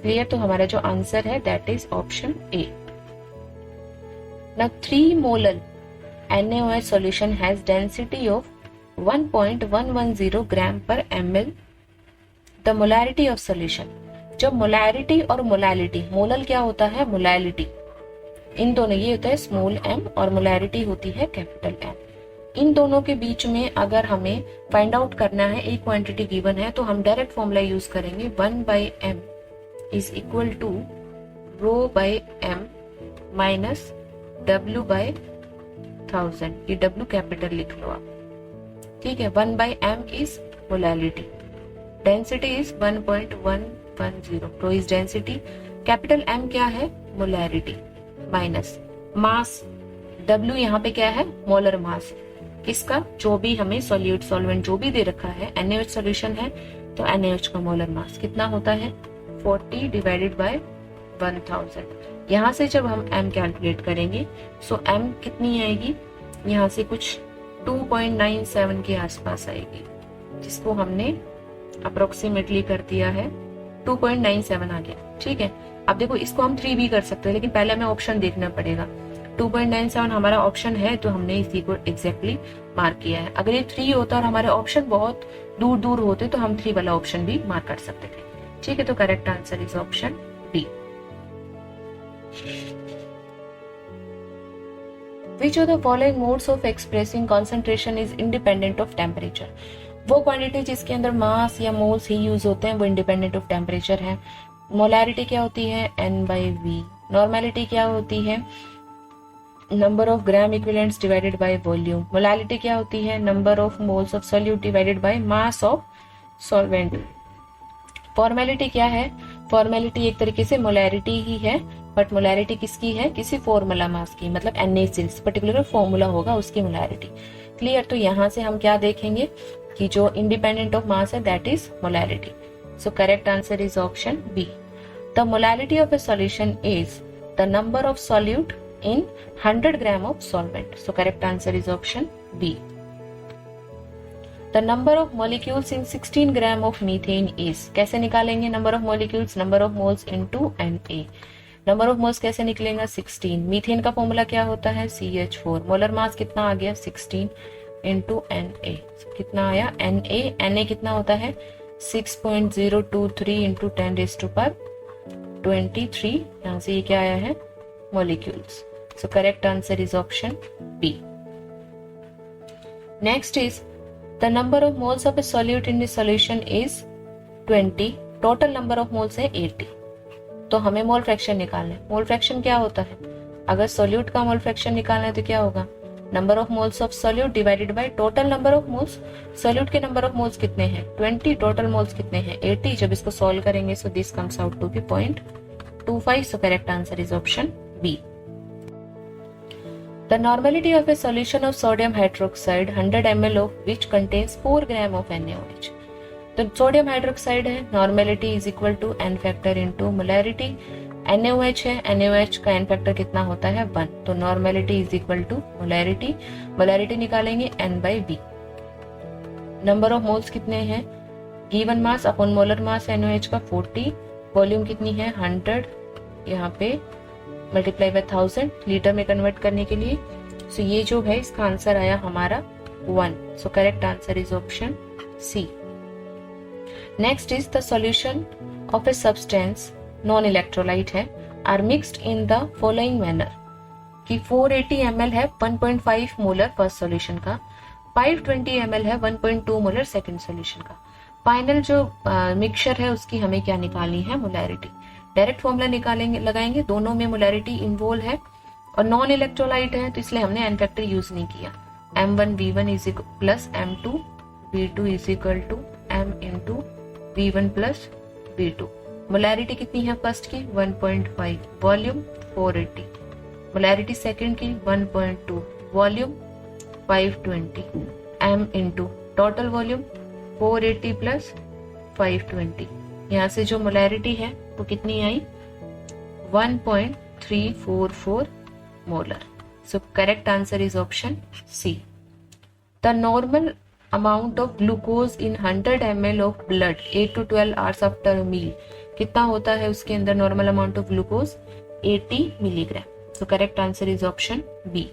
Clear? तो हमारा जो आंसर है that is option A. Now 3 molar NaOH solution has density of 1.110 gram per ml. The molarity of solution, जब मोलैरिटी और मोलैलिटी, मोलल क्या होता है? मोलैलिटी, इन दोनों, ये होता है स्मॉल m और मोलैरिटी होती है कैपिटल M। इन दोनों के बीच में अगर हमें फाइंड आउट करना है, एक क्वांटिटी गिवन है, तो हम डायरेक्ट फॉर्मूला यूज करेंगे 1/m is equal to rho by m minus W/1000। ये W कैपिटल लिख लो आप, ठीक है। 1/m is molality, density is 1.110, rho is density, capital M क्या है? मोलैरिटी, माइनस मास, W यहाँ पे क्या है? मोलर मास, किसका? जो भी हमें सॉल्यूट सॉल्वेंट जो भी दे रखा है, NaOH सॉल्यूशन है तो NaOH का मोलर मास कितना होता है? 40 डिवाइडेड बाय 1000। यहाँ से जब हम m कैलकुलेट करेंगे सो m कितनी आएगी? यहाँ से कुछ 2.97 के आसपास आएगी, जिसको हमने अप्रोक्सीमेटली कर दिया है 2.97 आ गया, ठीक है। अब देखो इसको हम 3 भी कर सकते हैं, लेकिन पहले हमें ऑप्शन देखना पड़ेगा। 2.97 हमारा ऑप्शन है तो हमने इसी को एग्जैक्टली मार्क किया है। अगर ये 3 होता और हमारे ऑप्शन बहुत दूर दूर होते तो हम 3 वाला ऑप्शन भी मार्क कर सकते थे, ठीक है। तो correct answer is option B. Which of the following modes of expressing concentration is independent of temperature? वो क्वांटिटी जिसके अंदर मास या मोल्स ही यूज होते हैं वो इंडिपेंडेंट ऑफ टेम्परेचर है। मोलैरिटी क्या होती है? N/V। नॉर्मेलिटी क्या होती है? Number of gram equivalents divided by volume. Molality क्या होती है? Number of moles of solute divided by mass of solvent. Formality क्या है? फॉर्मेलिटी एक तरीके से मोलैरिटी ही है, बट मोलैरिटी किसकी है? किसी फॉर्मूला मास की, मतलब NaCl पर्टिकुलर फॉर्मूला होगा उसकी मोलैरिटी। क्लियर? तो यहाँ से हम क्या देखेंगे कि जो इंडिपेंडेंट ऑफ मास है that is molarity. So correct answer is option B. The molarity of a solution is the number of solute in 100 gram of solvent. So correct answer is option B. The number of molecules in 16 gram of methane is, कैसे निकालेंगे number of molecules? Number of moles into Na। Number of moles कैसे निकलेगा? 16। Methane का formula क्या होता है? CH4। Molar mass कितना आ गया? 16 इंटू Na। कितना आया? Na कितना होता है? 6.023 इंटू 10⁻23। यहाँ से ये क्या आया है? Molecules. So correct answer is option B. Next is the number of moles of a solute in this solution is 20। Total number of moles है 80। तो हमें मोल फ्रैक्शन निकालना है। मोल फ्रैक्शन क्या होता है? अगर सॉल्यूट का मोल फ्रैक्शन निकालना है तो क्या होगा? Number of moles of solute divided bye total number of moles. Solute के नंबर ऑफ मोल्स कितने हैं? 20। टोटल मोल्स कितने हैं? 80। जब इसको सॉल्व करेंगे so this comes out to be 0.25। So correct answer is option B. The normality of a solution of sodium hydroxide 100 ml of which contains 4 gram of NaOH। तो sodium hydroxide है, normality is equal to n factor into molarity. NaOH है, NaOH का n factor कितना होता है? 1। तो normality is equal to molarity, molarity निकालेंगे N/V। Number of moles कितने हैं? Given mass upon molar mass NaOH का 40, वॉल्यूम कितनी है? 100, यहाँ पे मल्टीप्लाई बाय 1000 लीटर में कन्वर्ट करने के लिए। सो ये जो है इसका आंसर आया हमारा 1। So correct answer is option C. Next is the solution of a substance non electrolyte है are mixed in the following manner कि 480 ml है 1.5 मोलर फर्स्ट सॉल्यूशन का, 520 ml है 1.2 मोलर सेकंड सॉल्यूशन का। फाइनल जो mixture है उसकी हमें क्या निकालनी है? मोलैरिटी। डायरेक्ट फॉर्मूला निकालेंगे, लगाएंगे, दोनों में मोलैरिटी इन्वॉल्व है और नॉन इलेक्ट्रोलाइट है तो इसलिए हमने n फैक्टर यूज नहीं किया। M1V1 is plus M2V2 is equal to M into V1 plus V2। Molarity कितनी है फर्स्ट की? 1.5, वॉल्यूम 480। मोलैरिटी सेकंड की 1.2, volume 520, M into total volume 480 plus 520। यहाँ से जो मोलैरिटी है वो कितनी आई? 1.344 molar. So correct answer is option C. The normal amount of glucose in 100 ml of blood 8 to 12 hours after a meal, कितना होता है उसके अंदर normal amount of glucose? 80 milligram. So correct answer is option B.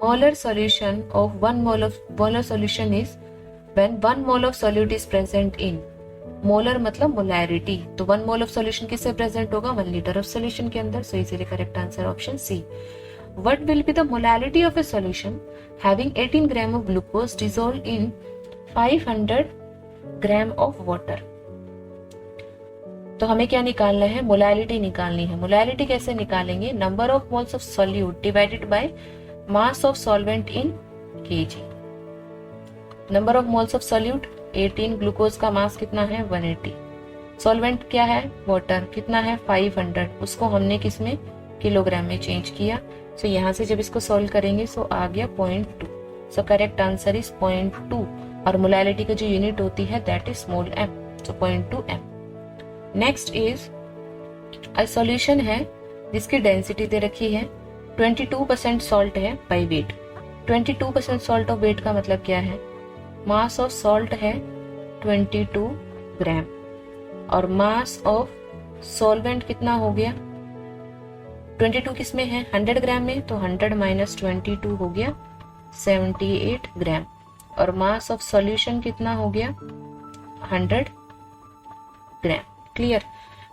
Molar solution of 1 mole of molar solution is when 1 mole of solute is present in, molar मतलब molarity, तो 1 mole of solution किससे present होगा? 1 litre of solution के अंदर। So इसीलिए correct answer option C. What will be the molarity of a solution having 18 gram of glucose dissolved in 500 gram of water? तो हमें क्या निकालना है? मोलैरिटी निकालनी है। मोलैरिटी कैसे निकालेंगे? Number of moles of solute divided by mass of solvent in KG. Number of moles of solute 18, glucose का मास कितना है? 180, सॉल्वेंट क्या है? वाटर, कितना है? 500, उसको हमने किसमें? किलोग्राम में चेंज किया। सो यहाँ से जब इसको सॉल्व करेंगे सो आ गया 0.2। सो करेक्ट आंसर इज 0.2 और मोलैरिटी का जो यूनिट होती है that is small m, so 0.2 m। Next is a solution है जिसकी डेंसिटी दे रखी है 22% सॉल्ट है by weight. 22% salt of weight का मतलब क्या है? मास ऑफ सॉल्ट है 22 ग्राम और मास ऑफ सॉल्वेंट कितना हो गया? 22 किस में है? 100 ग्राम में, तो 100 माइनस 22 हो गया 78 ग्राम और मास ऑफ सॉल्यूशन कितना हो गया? 100 ग्राम। क्लियर?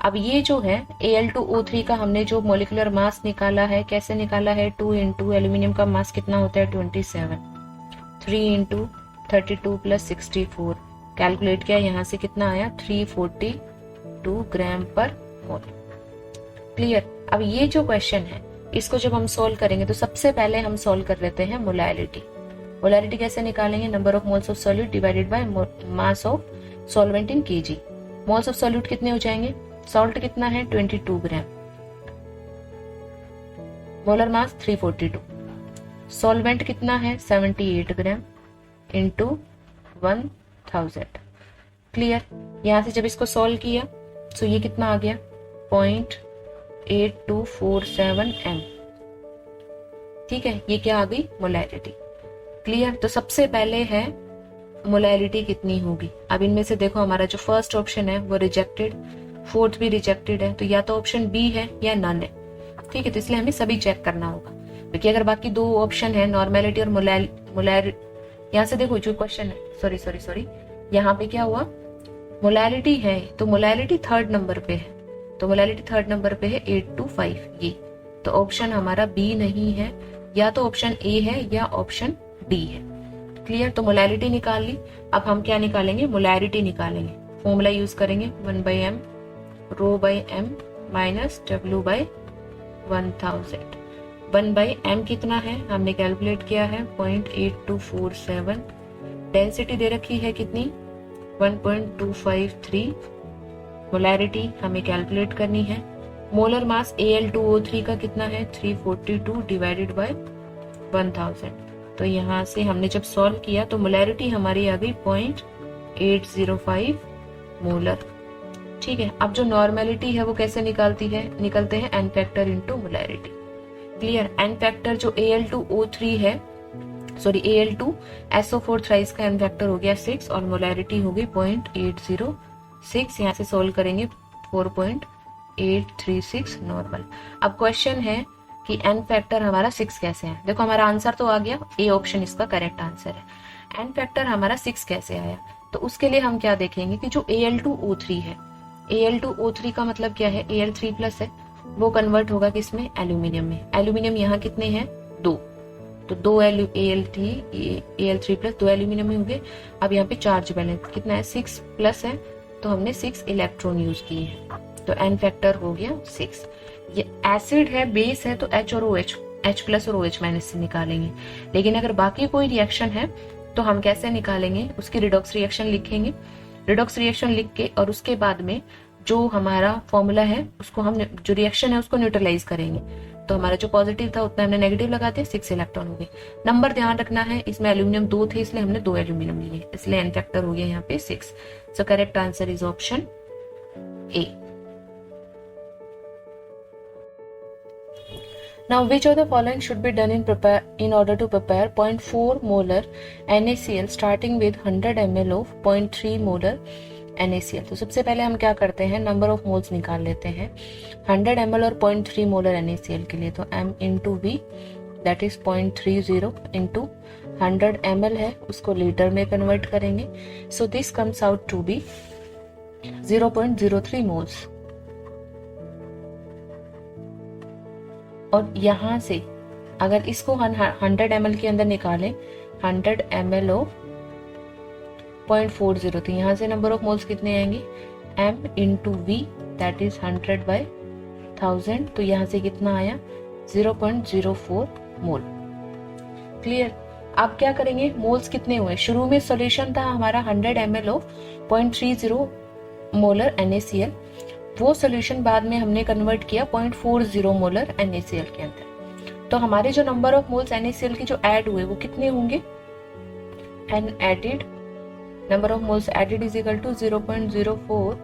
अब ये जो है Al2O3 का हमने जो मोलिकुलर मास निकाला है, कैसे निकाला है? 2 इंटू एल्यूमिनियम का मास कितना होता है? 27, 3 इंटू 32 प्लस 64, कैलकुलेट किया, यहाँ से कितना आया? 342 ग्राम पर मोल। क्लियर? अब ये जो क्वेश्चन है इसको जब हम सोल्व करेंगे तो सबसे पहले हम सोल्व कर लेते हैं मोलैरिटी। मोलैरिटी कैसे निकालेंगे? Number of moles of solute divided by mass of solvent in KG. Moles of solute कितने हो जाएंगे? सॉल्ट कितना है? 22 ग्राम, मोलर मास 342, सॉल्वेंट कितना है? 78 ग्राम इंटू 1000। क्लियर? यहां से जब इसको सॉल्व किया तो ये कितना आ गया? 0.8247 m। ठीक है, ये क्या आ गई? मोलैरिटी। क्लियर? तो सबसे पहले है मोलैरिटी कितनी होगी। अब इनमें से देखो हमारा जो फर्स्ट ऑप्शन है वो रिजेक्टेड, फोर्थ भी रिजेक्टेड है, तो या तो ऑप्शन बी है या नन है। ठीक है, तो इसलिए हमें सभी चेक करना होगा, क्योंकि अगर बाकी दो ऑप्शन है नॉर्मेलिटी और मोलैरिटी, यहाँ से देखो जो क्वेश्चन है, सॉरी यहाँ पे क्या हुआ? मोलैरिटी है तो मोलैरिटी थर्ड नंबर पे है, तो मोलैरिटी थर्ड नंबर पे है 825 ये, तो ऑप्शन हमारा बी नहीं है, या तो ऑप्शन ए है या ऑप्शन डी है। क्लियर? तो मोलैरिटी निकाल ली। अब हम क्या निकालेंगे? मोलैरिटी निकालेंगे। फॉर्मूला यूज करेंगे 1/m rho by m minus w by 1000। 1/m कितना है? हमने कैलकुलेट किया है 0.8247। डेंसिटी दे रखी है कितनी? 1.253। मोलैरिटी हमें कैलकुलेट करनी है। मोलर मास Al2O3 का कितना है? 342 डिवाइडेड बाय 1000। तो यहाँ से हमने जब सॉल्व किया तो मोलैरिटी हमारी आ गई 0.805 मोलर। ठीक है, अब जो नॉर्मेलिटी है वो कैसे निकलते हैं n factor into molarity. Clear? n factor जो Al2O3 है, सॉरी Al2SO4 थ्राइस का n फैक्टर हो गया 6 और मोलैरिटी हो गई 0.806। यहाँ से सोल्व करेंगे 4.836 नॉर्मल। अब क्वेश्चन है कि n फैक्टर हमारा 6 कैसे है। देखो हमारा आंसर तो आ गया, ए ऑप्शन इसका करेक्ट आंसर है। n फैक्टर हमारा 6 कैसे आया, तो उसके लिए हम क्या देखेंगे कि जो Al2O3 है, Al2O3 का मतलब क्या है? Al3 प्लस है, वो कन्वर्ट होगा किसमें? एल्यूमिनियम में। एल्यूमिनियम यहाँ कितने हैं? 2, तो 2 Al3 प्लस 2 एल्यूमिनियम में हो गए। अब यहाँ पे चार्ज बैलेंस कितना है? 6 प्लस है, तो हमने 6 इलेक्ट्रॉन यूज किए हैं, तो n फैक्टर हो गया 6। ये एसिड है, बेस है, तो H और OH, H प्लस और OH माइनस से निकालेंगे। लेकिन अगर बाकी कोई रिएक्शन है तो हम कैसे निकालेंगे? उसकी रिडॉक्स रिएक्शन लिखेंगे। रिडॉक्स रिएक्शन लिख के और उसके बाद में जो हमारा फॉर्मूला है उसको हम, जो रिएक्शन है उसको न्यूट्रलाइज करेंगे। तो हमारा जो पॉजिटिव था उतना हमने नेगेटिव लगा दिया, 6 इलेक्ट्रॉन हो गए। नंबर ध्यान रखना है, इसमें एल्यूमिनियम 2 थे इसलिए हमने 2 एल्यूमिनियम लिए, इसलिए n फैक्टर हो गया यहाँ पे 6। सो correct answer is option A. Now, which of the following should be done in order to prepare 0.4 molar NaCl starting with 100 ml of 0.3 molar NaCl? तो सबसे पहले हम क्या करते हैं, नंबर ऑफ मोल्स निकाल लेते हैं 100 ml और 0.3 मोलर NaCl के लिए। तो m into V that is 0.30 into 100 ml है, उसको लीटर में कन्वर्ट करेंगे। So this comes out to be 0.03 moles. और यहाँ से अगर इसको 100 ml के अंदर निकालें 100 ml ऑफ 0.40, तो यहाँ से नंबर ऑफ मोल्स कितने आएंगे, m into V that is 100/1000। तो यहाँ से कितना आया 0.04 मोल। क्लियर। अब क्या करेंगे, मोल्स कितने हुए, शुरू में सॉल्यूशन था हमारा 100 ml ऑफ 0.30 मोलर NaCl, वो सॉल्यूशन बाद में हमने कन्वर्ट किया 0.40 मोलर NaCl के अंदर। तो हमारे जो नंबर ऑफ मोल्स NaCl के जो ऐड हुए वो कितने होंगे, N added, number of moles added is equal to 0.04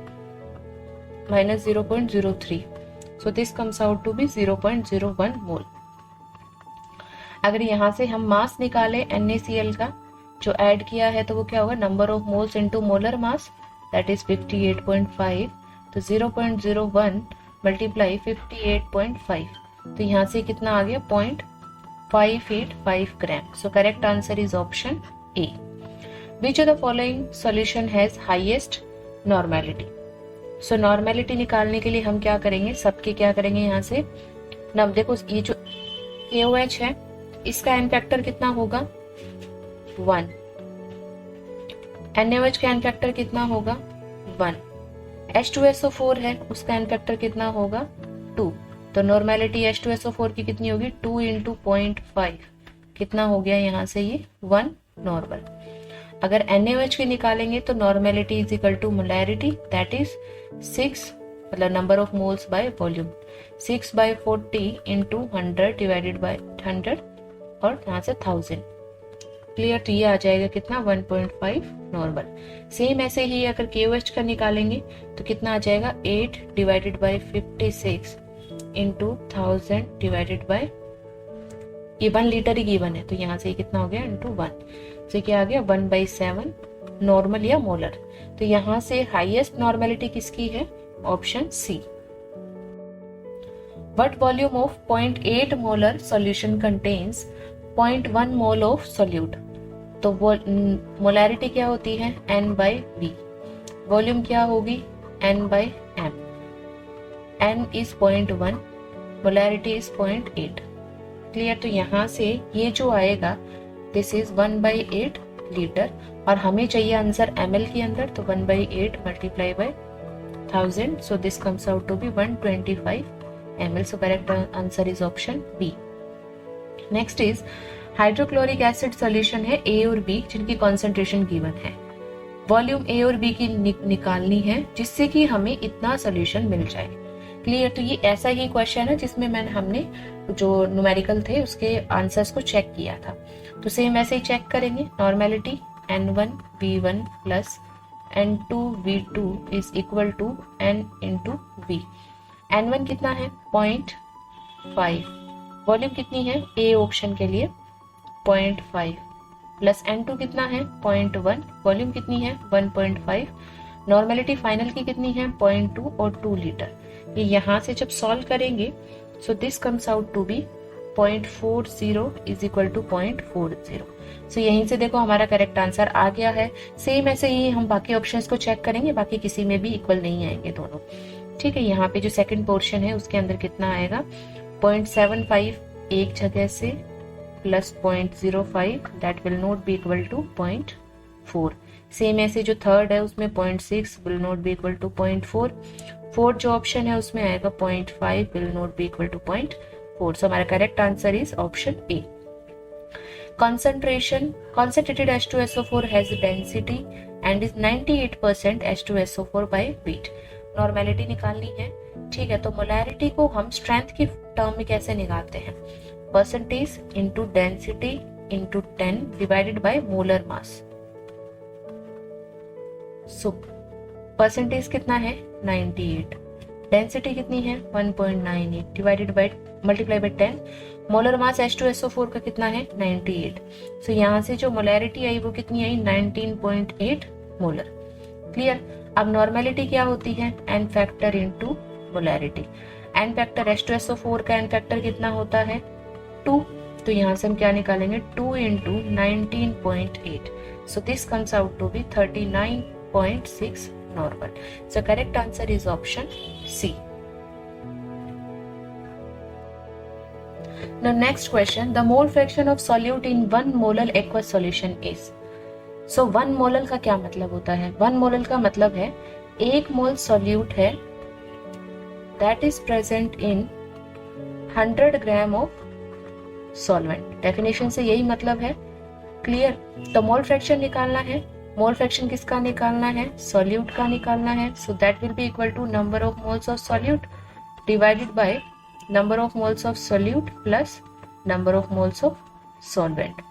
minus 0.03, so this comes out to be 0.01 mole. अगर यहाँ से हम मास निकाले NaCl का जो ऐड किया है तो वो क्या होगा, number of moles into molar mass that is 58.5, तो 0.01 मल्टीप्लाई 58.5, तो यहाँ से कितना आ गया 0.585 gram. So correct answer is option A. Which of the following solution has highest normality? So normality निकालने के लिए हम क्या करेंगे, सबके क्या करेंगे, यहाँ से नब देखो ये जो KOH है इसका एन फैक्टर कितना होगा 1, NaOH का एन फैक्टर कितना होगा 1, H2SO4 है उसका एन फैक्टर कितना होगा 2, तो नॉर्मेलिटी H2SO4 की कितनी होगी 2 इंटू 0.5, कितना हो गया यहाँ से ये 1 नॉर्मल। अगर NaOH की निकालेंगे तो normality is equal to molarity that is 6, मतलब number of moles by volume 6/40 into 100 divided by 100 और यहाँ से 1000। क्लियर। तो ये आ जाएगा कितना 1.5 नॉर्मल। सेम ऐसे ही अगर KOH का निकालेंगे तो कितना आ जाएगा 8 divided by 56 into 1000 divided bye, ये 1 लीटर ही गिवन है तो यहाँ से कितना हो गया इंटू 1, तो क्या आ गया 1/7 नॉर्मल या मोलर। तो यहाँ से हाईएस्ट नॉर्मेलिटी किसकी है, option C. What volume of 0.8 molar solution contains 0.1 mole of solute? तो मोलैरिटी क्या होती है N/V, वॉल्यूम क्या होगी N/M, N is 0.1, molarity is 0.8। Clear. तो यहाँ से ये जो आएगा दिस इज 1/8 लीटर और हमें चाहिए आंसर ml के अंदर, तो 1/8 multiply by 1000, so this comes out to be 125 ml, so correct answer is option B. Next is hydrochloric acid solution है A और B जिनकी कॉन्सेंट्रेशन गिवन है, वॉल्यूम A और B की निकालनी है जिससे कि हमें इतना सॉल्यूशन मिल जाए। क्लियर। तो ये ऐसा ही क्वेश्चन है जिसमें हमने जो न्यूमेरिकल थे उसके आंसर्स को चेक किया था, तो सेम ऐसे ही चेक करेंगे। Normality N1V1 plus N2V2 is equal to N into V। N1 कितना है 0.5, वॉल्यूम कितनी है A ऑप्शन के लिए 0.5, प्लस N2 कितना है 0.1, वॉल्यूम कितनी है 1.5, नॉर्मेलिटी फाइनल की कितनी है 0.2 और 2 लीटर। ये यहाँ से जब सॉल्व करेंगे so this comes out to be 0.40 is equal to 0.40। So यहीं से देखो हमारा करेक्ट आंसर आ गया है। सेम ऐसे ही हम बाकी ऑप्शंस को चेक करेंगे, बाकी किसी में भी इक्वल नहीं आएंगे दोनों। ठीक है। यहाँ पे जो सेकंड पोर्शन है उसके अंदर कितना आएगा 0.75 एक जगह से plus 0.05 that will not be equal to 0.4। Same ऐसे जो थर्ड है उसमें 0.6 will not be equal to 0.4। Fourth जो ऑप्शन है उसमें आएगा 0.5 will not be equal to 0.4। So हमारा correct answer is option A. Concentrated H2SO4 has density and is 98% H2SO4 by weight। Normality निकालनी है। ठीक है। तो मोलैरिटी को हम स्ट्रेंथ की टर्म में कैसे निकालते हैं, percentage into density into 10 divided by molar mass. So percentage कितना है 98, डेंसिटी कितनी है 1.98 divided by multiply by 10, molar mass H2SO4 का कितना है 98। सो यहाँ से जो मोलैरिटी आई वो कितनी आई 19.8 मोलर। क्लियर। अब नॉर्मेलिटी क्या होती है n factor into molarity. n factor H2SO4 का n फैक्टर कितना होता है 2, तो यहाँ से हम क्या निकालेंगे 2 into 19.8, so this comes out to be 39.6 normal. So correct answer is option C. Now next question, the mole fraction of solute in 1 molar aqueous solution is. So 1 molar का क्या मतलब होता है? 1 molar का मतलब है 1 मोल solute है that is present in 100 gram of solvent. Definition से यही मतलब है। क्लियर। तो मोल फ्रैक्शन निकालना है। मोल फ्रैक्शन किसका निकालना है सॉल्यूट का निकालना है। So that will be equal to number of moles of solute divided by number of moles of solute plus number of moles of solvent.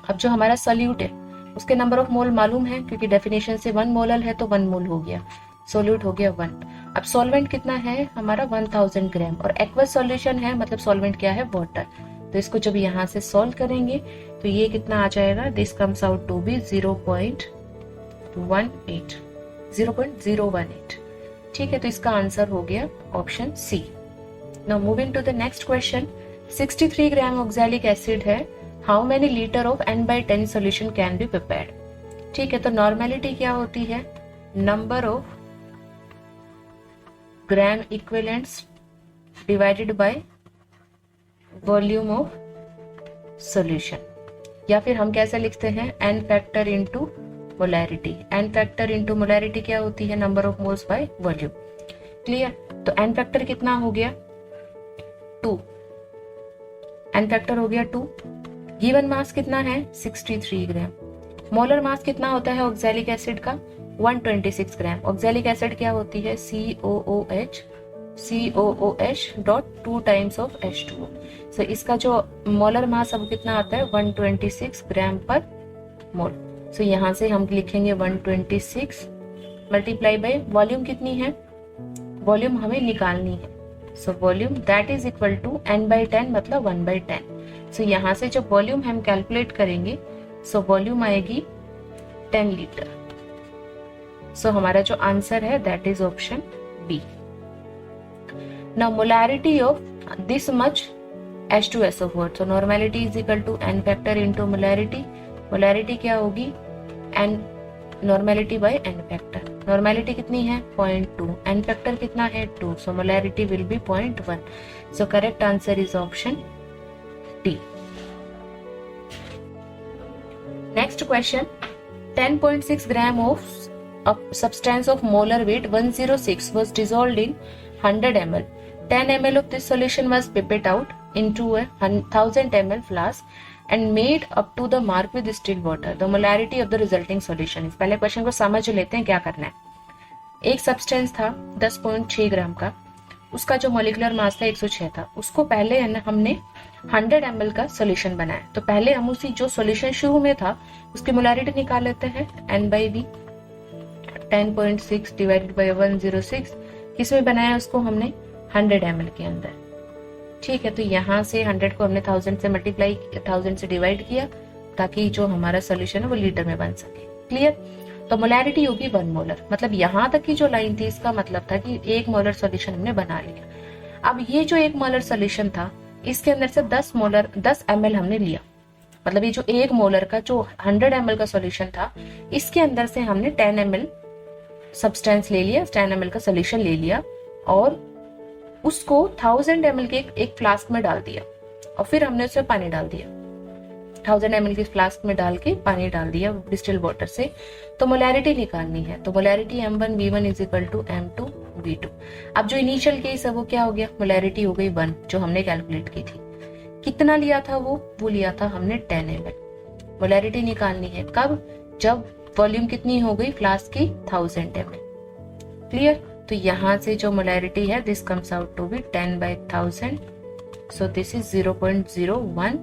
अब जो हमारा सॉल्यूट है उसके नंबर ऑफ मोल मालूम है क्योंकि डेफिनेशन से 1 मोलर है तो 1 मोल हो गया, सॉल्यूट हो गया 1। अब सॉल्वेंट कितना है हमारा 1000 ग्राम और एक्वस सॉल्यूशन है मतलब सॉल्वेंट क्या है वाटर। तो इसको जब यहाँ से सॉल्व करेंगे तो ये कितना आ जाएगा this comes out to be 0.018। ठीक है, तो इसका आंसर हो गया option C. Now moving to the next question, 63 gram oxalic acid है, how many litre of n/10 solution can be prepared. ठीक है, तो नॉर्मेलिटी क्या होती है number of gram equivalents divided by volume of solution, या फिर हम कैसे लिखते हैं n factor into molarity. n factor into molarity क्या होती है number of moles by volume. Clear. तो n फैक्टर कितना हो गया 2, n फैक्टर हो गया 2। गिवन मास कितना है 63 ग्राम। मोलर मास कितना होता है ऑक्सैलिक एसिड का 126 ग्राम। ऑक्सैलिक एसिड क्या होती है COOH dot 2 times of H2O। सो इसका जो मोलर मास अब कितना आता है 126 ग्राम पर मोल। सो यहाँ से हम लिखेंगे 126 मल्टीप्लाई बाय वॉल्यूम कितनी है, वॉल्यूम हमें निकालनी है। So volume that is equal to n/10 मतलब 1/10। सो यहाँ से जब वॉल्यूम हम कैलकुलेट करेंगे सो वॉल्यूम आएगी 10 लीटर। सो हमारा जो आंसर है that is option B. Now molarity of this much H2SO4, so normality is equal to n factor into molarity। molarity क्या होगी n normality by n factor। normality कितनी है 0.2, n factor कितना है 2, so molarity will be 0.1। so correct answer is option D। next question, 10.6 gram of substance of molar weight 106 was dissolved in 100 ml। 10 ml of this solution was pipetted out into a 1000 ml flask and made up to the mark with distilled water। The molarity of the resulting solution is। पहले question को समझ लेते हैं क्या करना है। एक substance था 10.6 ग्राम का, उसका जो मॉलिक्यूलर मास था 106 था, उसको पहले हमने 100 ml का सॉल्यूशन बनाया। तो पहले हम उसी जो सॉल्यूशन शुरू में था उसकी मोलारिटी निकाल लेते हैं n/v 10.6 डिवाइडेड बाय 106। किसमें बनाया उसको हमने 100 ml के अंदर। ठीक है, तो यहाँ से 100 को हमने 1000 से मल्टीप्लाई 1000 से डिवाइड किया ताकि जो हमारा सोल्यूशन है वो लीटर में बन सके। क्लियर। तो मोलैरिटी होगी 1 मोलर, मतलब यहाँ तक की जो लाइन थी इसका मतलब था कि 1 मोलर सोल्यूशन हमने बना लिया। अब ये जो 1 मोलर सोल्यूशन था इसके अंदर से 10 ml हमने लिया, मतलब ये जो 1 मोलर का जो 100 ml का सोल्यूशन था इसके अंदर से हमने 10 ml सब्सटेंस ले लिया, 10 ml का सोल्यूशन ले लिया और उसको 1000 ml के एक फ्लास्क में डाल दिया और फिर हमने उसमें पानी डाल दिया। 1000 ml के फ्लास्क में डाल के पानी डाल दिया डिस्टिल्ड वाटर से। तो मोलैरिटी निकालनी है, तो molarity m1v1 is equal to m2v2। अब जो इनिशियल केस है वो क्या हो गया, मोलैरिटी हो गई 1 जो हमने कैलकुलेट की थी। कितना लिया था वो लिया था हमने 10 ml। मोलैरिटी निकालनी है कब, जब वॉल्यूम कितनी हो गई फ्लास्क की 1000 ml। क्लियर। तो यहाँ से जो मोलैरिटी है this comes out to be 10/1000। So this is 0.01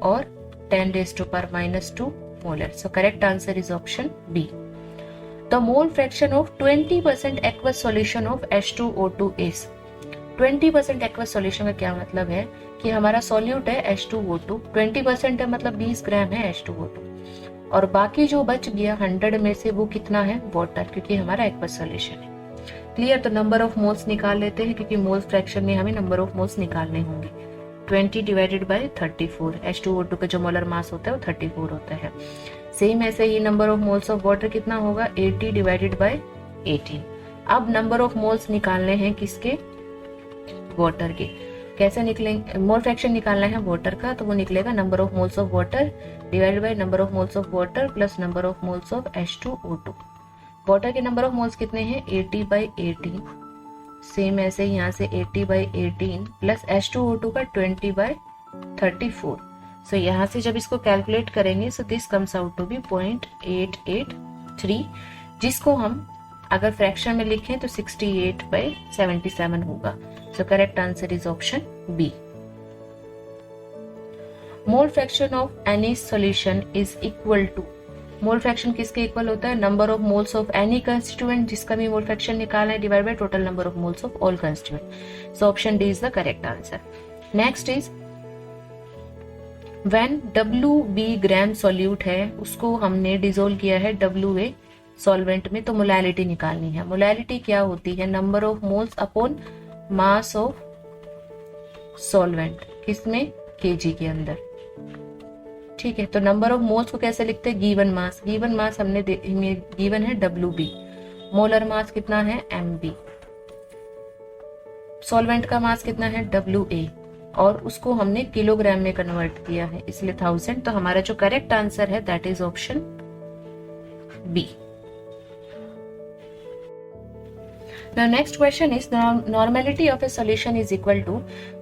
और 10⁻⁻² molar. So correct answer is option B. The mole fraction of 20% aqueous solution of H2O2 is. 20% aqueous solution का क्या मतलब है कि हमारा सॉल्यूट है H2O2, 20% है मतलब 20 ग्राम है H2O2, और बाकी जो बच गया 100 में से वो कितना है, वाटर, क्योंकि हमारा एक्वस सॉल्यूशन है। क्लियर। तो नंबर ऑफ मोल्स निकाल लेते हैं, क्योंकि मोल्स फ्रैक्शन में हमें नंबर ऑफ मोल्स निकालने होंगे। 20 डिवाइडेड बाय 34, H2O2 का जो मोलर मास होता है वो 34 होता है। सेम ऐसे ही number of moles of water कितना होगा, 80 डिवाइडेड बाय 18। अब नंबर ऑफ मोल्स निकालने हैं किसके, वाटर के। कैसे निकलेंगे, मोल फ्रैक्शन निकालना है वाटर का, तो वो निकलेगा number of moles of water divided by number of moles of water plus number of moles of H2O2। Water के नंबर ऑफ मोल्स कितने हैं, 80/18। सेम ऐसे यहाँ से 80/18 प्लस H2O2 का 20/34। सो यहाँ से जब इसको कैलकुलेट करेंगे so this comes out to be 0.883, जिसको हम अगर फ्रैक्शन में लिखें तो 68/77 होगा। So correct answer is option B. Mole fraction of any solution is equal to, mole fraction किसके इक्वल होता है, number of moles of any constituent जिसका भी मोल फ्रैक्शन निकालना है divide by total number of moles of all constituent. So option D is the correct answer. Next is when WB gram solute है, उसको हमने डिसोल्व किया है WA solvent में, तो मोलैलिटी निकालनी है। मोलैलिटी क्या होती है, number of moles upon mass of solvent, किसमें, kg के अंदर। ठीक है, तो नंबर ऑफ मोल्स को कैसे लिखते हैं, गिवन मास। गिवन मास हमने गिवन है WB, मोलर मास कितना है MB, सॉल्वेंट का मास कितना है WA, और उसको हमने किलोग्राम में कन्वर्ट किया है इसलिए 1000। तो हमारा जो करेक्ट आंसर है that is option B. Now next question is the normality of a solution is equal to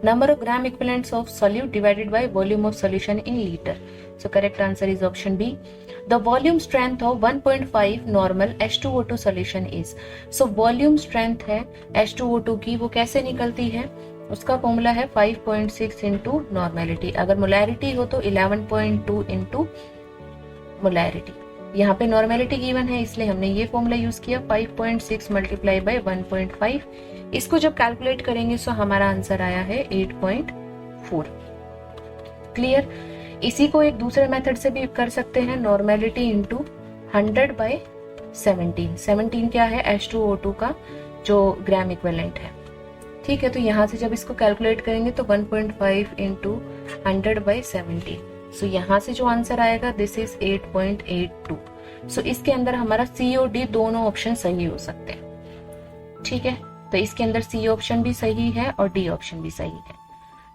number of gram equivalents of solute divided by volume of solution in liter. So correct answer is option B. The volume strength of 1.5 normal H2O2 solution is. So volume strength है H2O2 की, वो कैसे निकलती है, उसका formula है 5.6 into normality. अगर molarity हो तो 11.2 इंटू मोलैरिटी। यहाँ पे नॉर्मेलिटी गिवन है इसलिए हमने ये फॉर्मूला यूज किया 5.6 मल्टीप्लाई बाय 1.5। इसको जब कैलकुलेट करेंगे तो हमारा आंसर आया है 8.4। क्लियर। इसी को एक दूसरे मेथड से भी कर सकते हैं, नॉर्मेलिटी इंटू 100/17। 17 क्या है, H2O2 का जो ग्राम इक्विवेलेंट है। ठीक है, तो यहाँ से जब इसको कैलकुलेट करेंगे तो 1.5 इंटू 100/17। सो यहाँ से जो आंसर आएगा दिस इज 8.82। सो इसके अंदर हमारा C और D दोनों ऑप्शन सही हो सकते हैं। ठीक है, तो इसके अंदर C ऑप्शन भी सही है और D ऑप्शन भी सही है।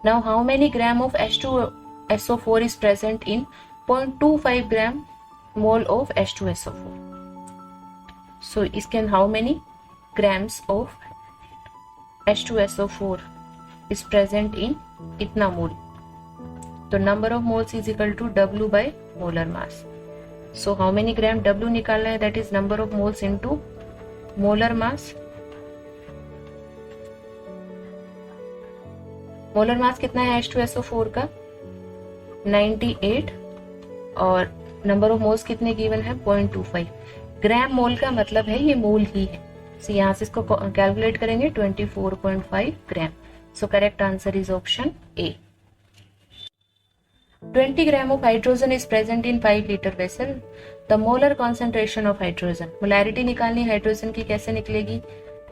Now how many gram of H2SO4 is present in 0.25 gram mole of H2SO4। So इसके अंदर how many grams of H2SO4 is present in इतना मोल, तो number of moles is equal to W by molar mass. So how many gram W निकालना है, that is number of moles into molar mass. Molar mass कितना है H2SO4 का 98, और number of moles कितने given है 0.25। Gram मोल का मतलब है ये मोल ही है, सो यहाँ से इसको कैलकुलेट करेंगे 24.5 gram. So correct answer is option A. 20 gram of hydrogen is present in 5 liter vessel. The molar concentration of hydrogen. Molarity निकालनी हाइड्रोजन की, कैसे निकलेगी,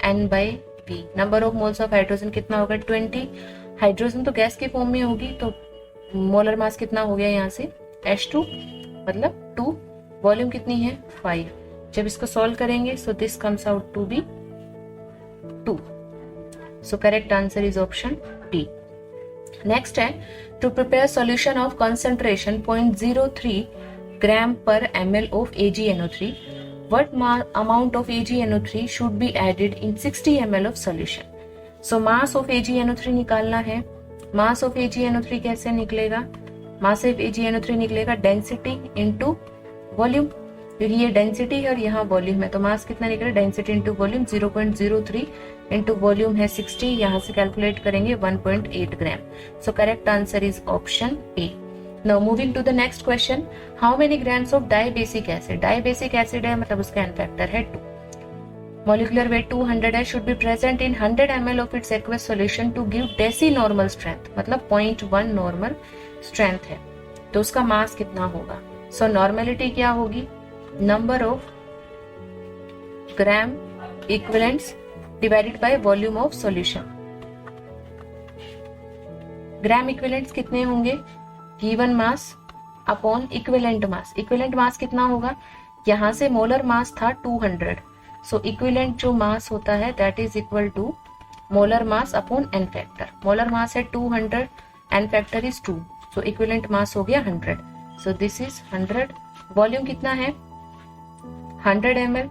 N/V। Number of moles of hydrogen कितना होगा 20। हाइड्रोजन तो गैस के form में होगी, तो मोलर मास कितना हो गया यहाँ से H2 मतलब 2, वॉल्यूम कितनी है 5। जब इसको सॉल्व करेंगे so this comes out to be 2। So correct answer is option D. Next है to prepare solution of concentration 0.03 gram पर ml of AgNO3, what amount of AgNO3 should be added in 60 ml of solution. So mass of AgNO3 निकालना है। mass of AgNO3 कैसे निकलेगा, mass of AgNO3 निकलेगा density into volume, क्योंकि ये density है और यहाँ वॉल्यूम है, तो मास कितना निकलेगा density into volume 0.03 into volume है 60, यहाँ से कैलकुलेट करेंगे 1.8 gram. So correct answer is option A. Now moving to the next question, how many grams of dibasic acid, dibasic acid है मतलब उसका एन फैक्टर है 2, molecular weight 200 है, should be present in 100 ml of its aqueous solution to give decinormal strength, मतलब 0.1 normal strength है, तो उसका मास कितना होगा। सो नॉर्मेलिटी क्या होगी, number of gram equivalents divided by volume of solution. Gram equivalents कितने होंगे, गिवन मास अपॉन इक्विवेलेंट मास। इक्विवेलेंट मास कितना होगा, यहां से मोलर मास था 200, सो इक्विवेलेंट जो मास होता है that is equal to molar mass upon N factor. Molar mass है 200, N factor is 2, so equivalent mass हो गया 100, सो दिस इज 100। वॉल्यूम कितना है 100 ml,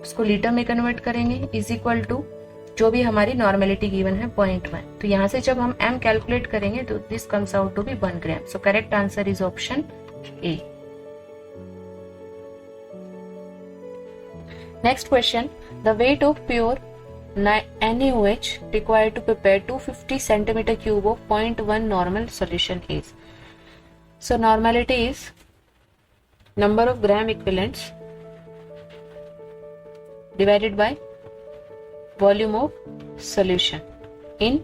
उसको लीटर में कन्वर्ट करेंगे, इज इक्वल टू जो भी हमारी नॉर्मेलिटी गिवन है 0.1, तो यहां से जब हम m कैलकुलेट करेंगे तो this comes out to be 1 gram. So correct answer is option A. Next question, the weight of pure NaOH required to prepare 250 centimeter cube of 0.1 normal solution is. So normality is number of gram equivalents divided by volume of solution in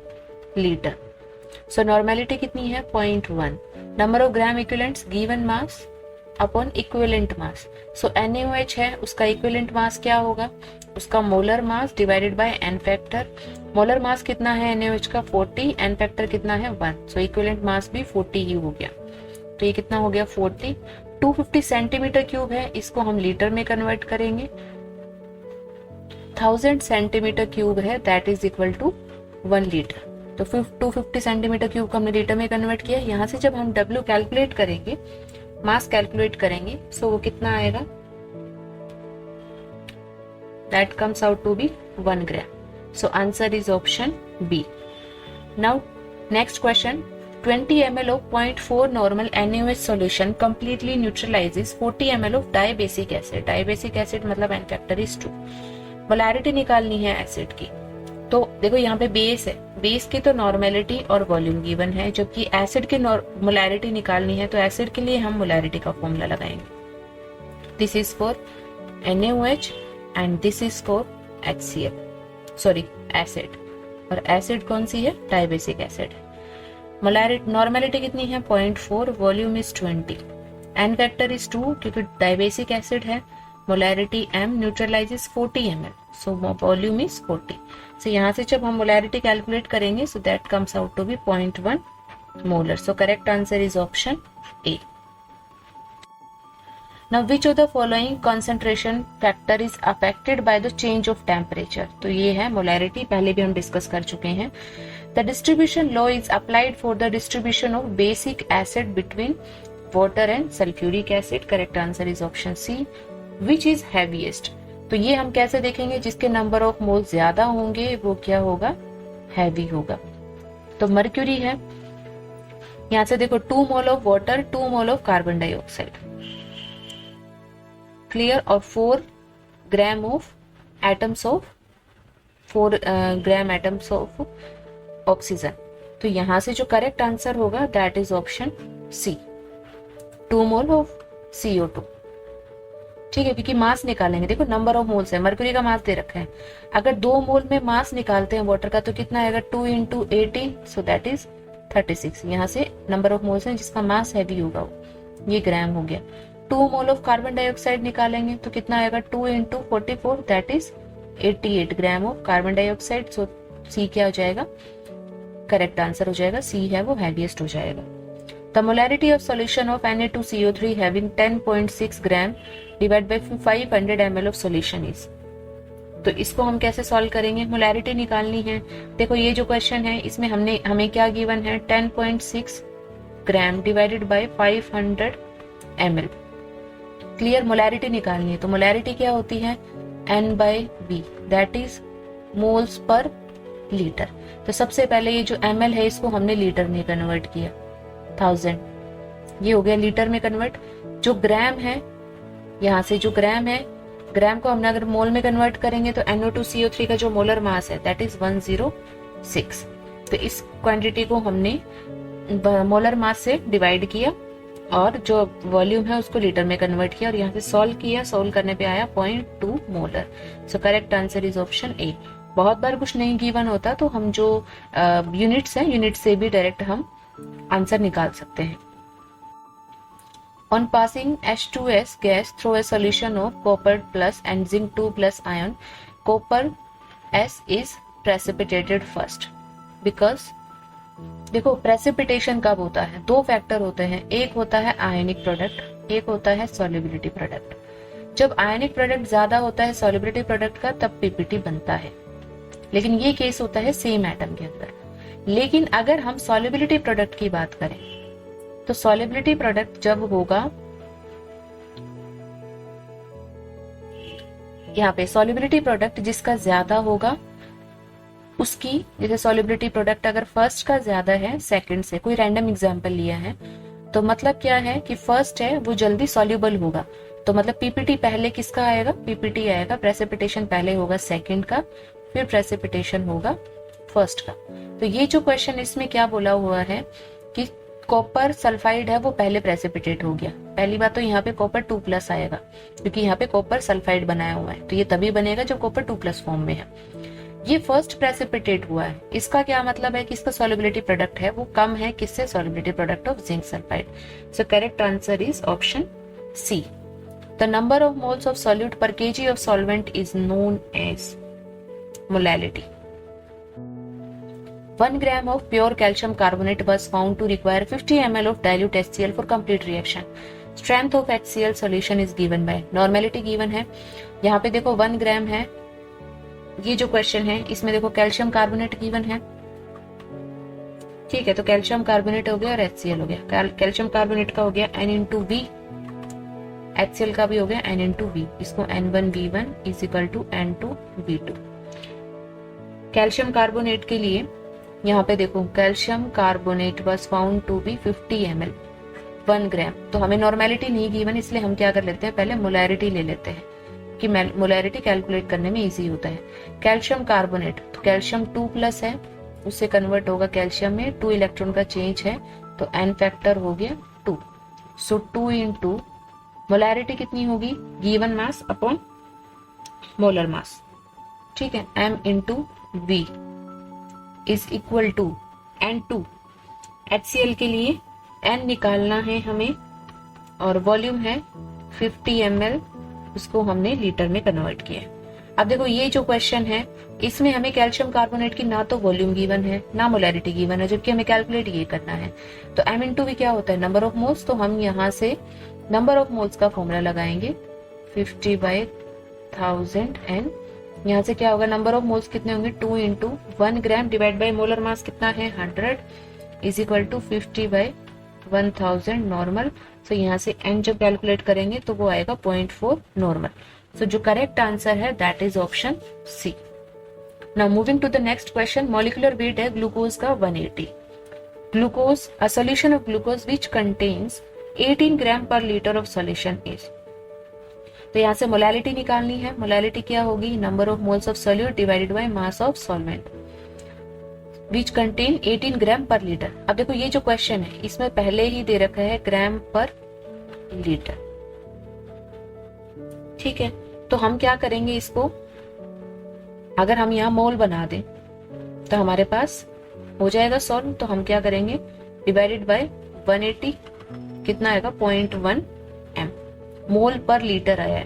liter. So normality कितनी है 0.1, number of gram equivalents given mass upon equivalent mass. So NaOH है, उसका equivalent mass क्या होगा, उसका molar mass divided by N factor. Molar mass कितना है NaOH का 40, एन फैक्टर कितना है 1, सो इक्विवेलेंट मास भी 40 ही हो गया, तो ये कितना हो गया 40। 250 सेंटीमीटर क्यूब है, इसको हम लीटर में कन्वर्ट करेंगे, 1000 सेंटीमीटर क्यूब है that is equal to 1 litre, तो 250 सेंटीमीटर क्यूब को हमने लीटर में कन्वर्ट किया। यहाँ से जब हम W कैलकुलेट करेंगे, मास कैलकुलेट करेंगे, सो वो कितना आएगा, that comes out to be 1 gram. So answer is option B. Now next question, 20 ml of 0.4 normal NaOH solution completely neutralizes 40 ml of diabasic acid। diabasic acid मतलब n factor is 2। Molarity निकालनी है acid की, तो देखो यहाँ पे base है, base की तो नॉर्मेलिटी और वॉल्यूम गिवन है, जबकि एसिड की मोलैरिटी निकालनी है, तो एसिड के लिए हम मोलैरिटी का फॉर्मूला लगाएंगे। This is for NaOH and this is for HCl, sorry acid, और एसिड कौन सी है, डाइबेसिक एसिड। मोलैरिटी नॉर्मेलिटी कितनी है 0.4, volume is 20, N factor is 2 क्योंकि डाइबेसिक एसिड है, molarity m neutralises 40 ml, so volume is 40। So यहाँ से जब हम मोलैरिटी कैलकुलेट करेंगे, so that comes out to be 0.1 molar. So correct answer is option A. Now which of the following concentration factor is affected by the change of temperature? तो ये है molarity, पहले भी हम डिस्कस कर चुके हैं। The distribution law is applied for the distribution of basic acid between water and sulfuric acid. Correct answer is option C. Which is heaviest? तो ये हम कैसे देखेंगे, जिसके नंबर ऑफ मोल ज्यादा होंगे वो क्या होगा, हैवी होगा। तो मर्क्यूरी है, यहां से देखो 2 mole of water, 2 mole of carbon dioxide, clear, और 4 gram of atoms of 4 gram atoms of oxygen. तो यहां से जो करेक्ट आंसर होगा that is option C, 2 mole of CO2। ठीक है, क्योंकि मास निकालेंगे, देखो नंबर ऑफ मोल्स है, मरकरी का मास दे रखा है, अगर 2 मोल में मास निकालते हैं वाटर का तो कितना आएगा 2 × 18, सो दैट इज 36। यहाँ से नंबर ऑफ मोल्स है जिसका मास हैवी होगा वो, ये ग्राम हो गया। 2 मोल ऑफ कार्बन डाइऑक्साइड निकालेंगे तो कितना आएगा 2 × 44, that is 88 gram of carbon dioxide. So C क्या हो जाएगा, करेक्ट आंसर हो जाएगा सी है वो हैवीएस्ट हो जाएगा। The molarity of solution of Na2CO3 having 10.6 gram divide by 500 ml of solution is। तो इसको हम कैसे सॉल्व करेंगे, मोलैरिटी निकालनी है। देखो ये जो क्वेश्चन है इसमें हमें क्या गिवन है 10.6 ग्राम divided bye 500 ml। Clear, molarity निकालनी है, तो मोलैरिटी क्या होती है N/V, that is moles per litre. तो सबसे पहले ये जो ml है इसको हमने लीटर में कन्वर्ट किया, 1000, ये हो गया लीटर में कन्वर्ट। जो ग्राम है, यहाँ से जो ग्राम है, ग्राम को हमने अगर मोल में कन्वर्ट करेंगे तो NO2CO3 का जो मोलर मास है दैट इज 106। तो इस क्वांटिटी को हमने मोलर मास से डिवाइड किया और जो वॉल्यूम है उसको लीटर में कन्वर्ट किया और यहाँ से सॉल्व किया, सॉल्व करने पे आया 0.2 molar. So correct answer is option ए। बहुत बार कुछ नहीं गिवन होता तो हम जो यूनिट्स हैं, यूनिट से भी डायरेक्ट हम आंसर निकाल सकते हैं। On passing H2S gas through a solution of copper plus and zinc 2 plus ion, copper S is precipitated first because देखो प्रेसिपिटेशन कब होता है, दो फैक्टर होते हैं, एक होता है आयनिक प्रोडक्ट, एक होता है सॉल्युबिलिटी प्रोडक्ट। जब आयनिक प्रोडक्ट ज्यादा होता है सॉल्युबिलिटी प्रोडक्ट का तब पीपीटी बनता है, लेकिन ये केस होता है सेम एटम के अंदर। लेकिन अगर हम सॉल्युबिलिटी प्रोडक्ट की बात करें तो सॉल्युबिलिटी प्रोडक्ट जब होगा, यहाँ पे सॉल्युबिलिटी प्रोडक्ट जिसका ज्यादा होगा उसकी, जैसे सॉल्युबिलिटी प्रोडक्ट अगर फर्स्ट का ज्यादा है सेकंड से, कोई रैंडम एग्जांपल लिया है, तो मतलब क्या है कि फर्स्ट है वो जल्दी सॉल्युबल होगा, तो मतलब पीपीटी पहले किसका आएगा, पीपीटी आएगा, प्रेसिपिटेशन पहले होगा सेकंड का, फिर प्रेसिपिटेशन होगा फर्स्ट का। तो ये जो क्वेश्चन इसमें क्या बोला हुआ है कि कॉपर सल्फाइड है वो पहले प्रेसिपिटेट हो गया। पहली बात तो यहाँ पे कॉपर 2+ आएगा क्योंकि यहाँ पे कॉपर सल्फाइड बनाया हुआ है, तो ये तभी बनेगा जब कॉपर 2+ फॉर्म में है। ये फर्स्ट प्रेसिपिटेट हुआ है, इसका क्या मतलब है कि इसका सॉल्युबिलिटी प्रोडक्ट है वो कम है किससे, solubility product of zinc sulphide. So correct answer is option C. The number of moles of solute पर KG of solvent is known as molality. 1 gram of pure calcium carbonate was found to require 50 ml of dilute HCl for complete reaction. Strength of HCl solution is given by, normality given है। यहाँ पे देखो 1 ग्राम है, ये जो question है इसमें देखो कैल्शियम कार्बोनेट गिवन है, ठीक है, तो कैल्शियम कार्बोनेट हो गया और HCl हो गया। कैल्शियम कार्बोनेट का हो गया N/V, HCl का भी हो गया N/V, इसको N1V1 is equal to N2V2। Calcium carbonate के लिए यहाँ पे देखो calcium carbonate was found to be 50 ml 1 gram, तो हमें नॉर्मेलिटी नहीं गिवन, इसलिए हम क्या कर लेते हैं, पहले मोलैरिटी ले लेते हैं कि मोलैरिटी कैलकुलेट करने में इजी होता है। कैल्शियम कार्बोनेट, तो कैल्शियम 2+ है, उससे कन्वर्ट होगा कैल्शियम में, 2 इलेक्ट्रॉन का चेंज है तो n फैक्टर हो गया 2। सो 2 × मोलैरिटी कितनी होगी, गिवन मास अपॉन मोलर मास, ठीक है, m/V is equal to N2। HCl के लिए N निकालना है हमें और वॉल्यूम है 50 ml, उसको हमने लीटर में कन्वर्ट किया। अब देखो ये जो क्वेश्चन है इसमें हमें कैल्शियम कार्बोनेट की ना तो वॉल्यूम गिवन है ना मोलैरिटी गिवन है, जबकि हमें कैलकुलेट ये करना है। तो m/V क्या होता है, नंबर ऑफ मोल्स, तो हम यहाँ से नंबर ऑफ मोल्स का फॉर्मूला लगाएंगे 50/1000 N, यहाँ से क्या होगा, नंबर ऑफ मोल्स कितने होंगे 2 × 1 gram divide by molar mass कितना है 100 इज इक्वल टू 50/1000 नॉर्मल। सो यहाँ से n जब कैलकुलेट करेंगे तो वो आएगा 0.4 नॉर्मल। सो जो करेक्ट आंसर है that is option C. Now moving to the next question, molecular weight है ग्लूकोज का 180। Glucose, a solution of glucose which contains 18 gram per litre of solution is. तो यहाँ से मोलैलिटी निकालनी है, molality क्या होगी, number of moles of solute divided by mass of solvent which contain 18 gram per litre. अब देखो ये जो क्वेश्चन है इसमें पहले ही दे रखा है ग्राम पर लीटर, ठीक है, तो हम क्या करेंगे इसको, अगर हम यहाँ मोल बना दें तो हमारे पास हो जाएगा सॉल्व, तो हम क्या करेंगे डिवाइडेड बाय 180 कितना आएगा 0.1 m, मोल पर लीटर आया है,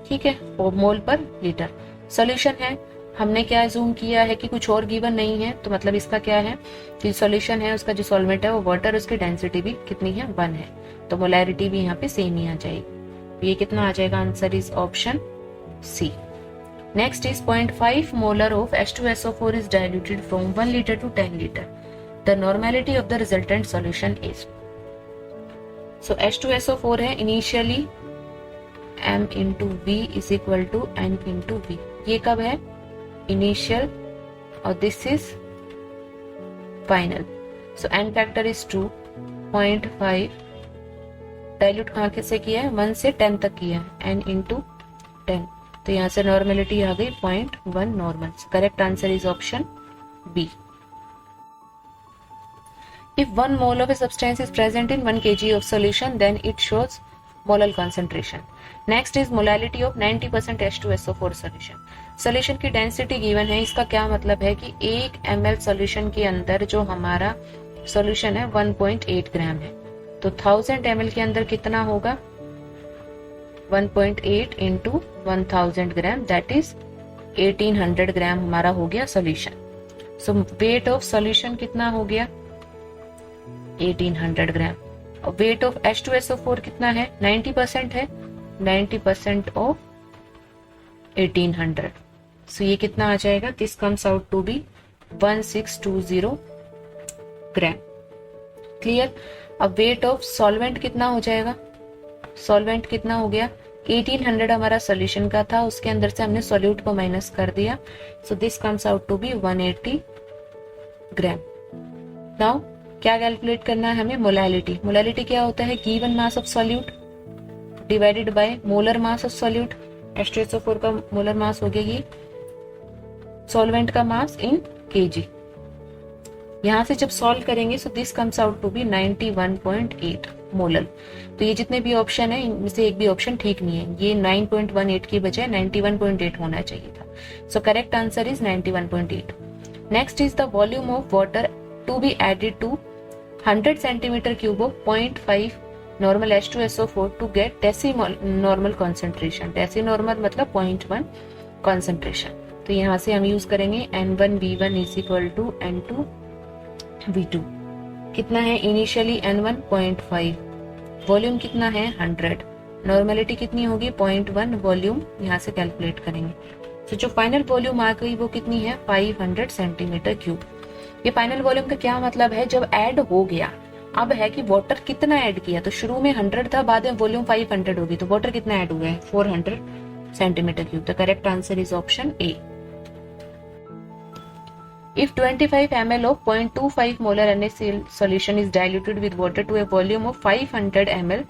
ठीक है, और मोल पर लीटर। सॉल्यूशन है, हमने क्या जूम किया है कि कुछ और गिवन नहीं है, तो मतलब इसका क्या है कि सॉल्यूशन है, उसका जो सॉल्वेंट है वो वाटर, उसकी डेंसिटी भी कितनी है 1 है, तो मोलैरिटी भी यहाँ पे सेम ही आ जाएगी। ये कितना आ जाएगा, answer is option C. Next is 0.5 molar of H2SO4 is diluted from 1 litre to 10 litre. The normality of the resultant solution is. So H2SO4 है initially m/V is equal to n/V। ये कब है, initial, और this is final. So n factor is 2, 0.5 dilute कहाँ से किया है, 1 से 10 तक किया है, n/10, तो यहाँ से नॉर्मेलिटी आ गई 0.1 normal. Correct answer is option B. If 1 mole of a substance is present in 1 kg of solution, then it shows molar concentration. Next is molality of 90% H2SO4 solution. Solution की density given है, इसका क्या मतलब है कि 1 ml solution के अंदर जो हमारा सॉल्यूशन है 1.8 ग्राम है, तो 1000 ml के अंदर कितना होगा 1.8 इंटू 1000 ग्राम, दैट इज 1800 ग्राम हमारा हो गया solution. So weight of solution कितना हो गया 1800 ग्राम. और वेट ऑफ H2SO4 कितना है 90% है, 90% ऑफ 1800. सो ये कितना आ जाएगा, this comes out to be 1620 gram. Clear. अब वेट ऑफ सॉल्वेंट कितना हो जाएगा, सॉल्वेंट कितना हो गया 1800 हमारा सॉल्यूशन का था, उसके अंदर से हमने सॉल्यूट को माइनस कर दिया, so this comes out to be 180 gram. Now क्या कैलकुलेट करना है हमें, मोलैलिटी. मोलैलिटी क्या होता है, given mass of solute divided by molar mass of solute. H2SO4 का मोलर मास हो गया ये, सॉल्वेंट का मास इन केजी. यहां से जब सॉल्व करेंगे so this comes out to be 91.8 molar. तो ये जितने भी ऑप्शन है इनमें से एक भी ऑप्शन ठीक नहीं है, ये 9.18 की बजाय 91.8 होना चाहिए था. So correct answer is 91.8. Next is the volume of water to be added to 100 centimetre cube of 0.5 normal H2SO4 to get decinormal concentration. Decinormal मतलब 0.1 कॉन्सेंट्रेशन. तो यहाँ से हम यूज करेंगे N1V1 is equal to N2V2. कितना है initially N1 0.5, volume कितना है 100, नॉर्मेलिटी कितनी होगी 0.1, वॉल्यूम यहाँ से कैलकुलेट करेंगे. तो जो फाइनल वॉल्यूम आ गई वो कितनी है 500 सेंटीमीटर क्यूब. ये फाइनल वॉल्यूम का क्या मतलब है, जब ऐड हो गया, अब है कि वाटर कितना ऐड किया, तो शुरू में 100 था, बाद में वॉल्यूम 500 होगी, तो वाटर कितना ऐड हुआ है 400 centimetre cube. The correct answer is option A. If 25 ml of 0.25 molar NaCl solution is diluted with water to a volume of 500 ml,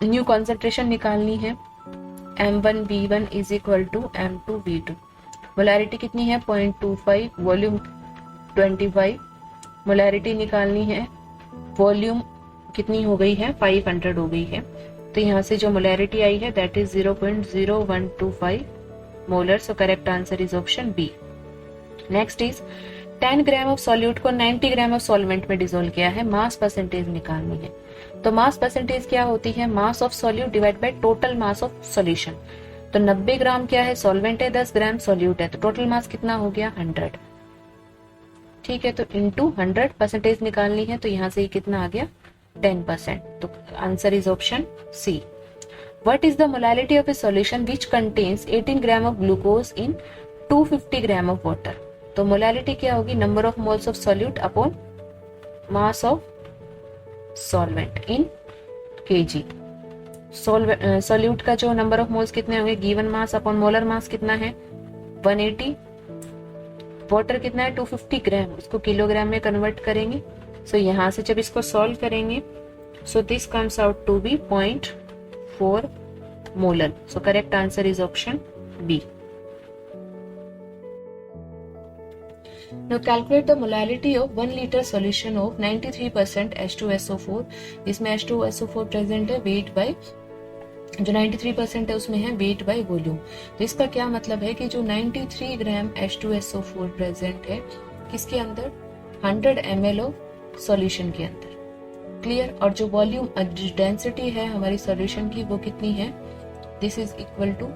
new concentration निकालनी है. M1V1 is equal to M2V2. Molarity कितनी है 0.25, volume 25, molarity निकालनी है, volume कितनी हो गई है 500 हो गई है. तो यहाँ से जो मोलैरिटी आई है that is 0.0125 molar. So correct answer is option B. Next is 10 gram of solute को 90 ग्राम ऑफ सॉल्वेंट में डिसोल्व किया है, मास परसेंटेज निकालनी है. तो मास परसेंटेज क्या होती है, मास of solute divide by total mass of solution. तो 90 ग्राम क्या है सॉल्वेंट है, 10 ग्राम सॉल्यूट है, तो टोटल मास कितना हो गया 100. ठीक है, तो इंटू 100 परसेंटेज निकालनी है, तो यहाँ से ये कितना आ गया 10%. तो answer is option C. What is the molality of a solution which contains 18 gram of glucose in 250 gram of water. तो मोलैलिटी क्या होगी, number of moles of solute upon mass of solvent in KG. Solute का जो number of moles कितने होंगे, given mass upon molar mass कितना है 180, water कितना है 250 ग्राम, उसको किलोग्राम में कन्वर्ट करेंगे. सो यहाँ से जब इसको सॉल्व करेंगे so this comes out to be 0.4 molar. So correct answer is option B. Now calculate the molality of 1 liter solution of 93% H2SO4. इसमें H2SO4 प्रेजेंट है, वेट बाय जो 93% है उसमें है वेट बाय वॉल्यूम. तो इसका क्या मतलब है कि जो 93 ग्राम H2SO4 प्रेजेंट है किसके अंदर 100 ml ऑफ सॉल्यूशन के अंदर. क्लियर. और जो वॉल्यूम डेंसिटी है हमारी सॉल्यूशन की वो कितनी है, दिस इज इक्वल टू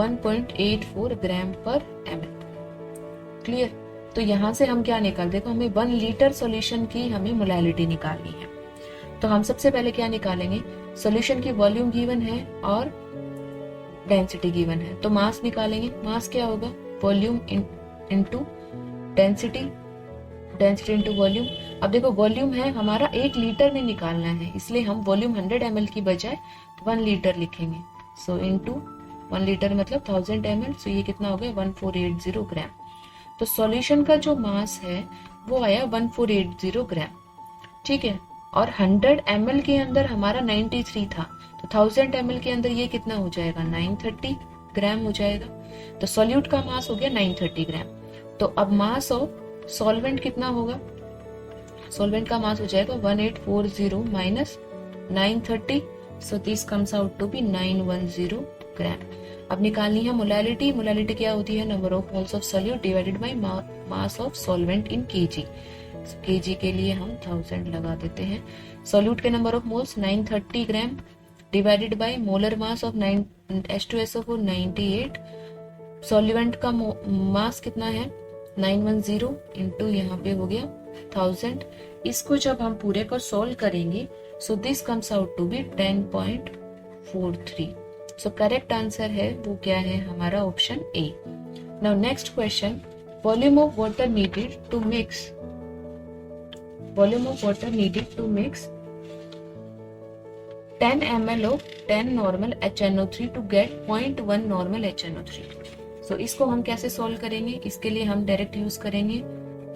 1.84 ग्राम पर ml. क्लियर. तो यहाँ से हम क्या निकाल, देखो हमें 1 लीटर सॉल्यूशन की हमें मोलैलिटी निकालनी है. तो हम सबसे पहले क्या निकालेंगे, सॉल्यूशन की वॉल्यूम गिवन है और डेंसिटी गिवन है, तो मास निकालेंगे. मास क्या होगा, volume into density, density into volume. अब देखो वॉल्यूम है हमारा 1 लीटर में निकालना है, इसलिए हम वॉल्यूम 100 ml की बजाय 1 लीटर लिखेंगे. सो इनटू 1 लीटर मतलब 1000 ml. सो ये कितना हो गया 1480 ग्राम. तो सॉल्यूशन का जो मास है वो आया 1480 ग्राम. ठीक है. और 100 ml के अंदर हमारा 93 था, तो 1000 ml के अंदर ये कितना हो जाएगा 930 ग्राम हो जाएगा. तो सॉल्यूट का मास हो गया 930 ग्राम. तो अब मास ऑफ सॉल्वेंट कितना होगा, सॉल्वेंट का मास हो जाएगा 1840 minus 930, so this comes out to be 910 gram. अब निकालनी है मोलैलिटी। मोलैलिटी क्या होती है? Number of moles of solute divided by mass of solvent in KG. KG के लिए हम 1000 लगा देते हैं। सॉल्यूट के number of moles 930 gram divided by molar mass of H2SO4 98। Solvent का मास कितना है? 910 इंटू यहाँ पे हो गया 1000। इसको जब हम पूरे को सोल्व करेंगे so this comes out to be 10.43। So correct answer है वो क्या है? हमारा option A. Now next question, volume of water needed to mix 10 ml of 10 normal HNO3 to get 0.1 normal HNO3। सो इसको हम कैसे सोल्व करेंगे? इसके लिए हम डायरेक्ट यूज करेंगे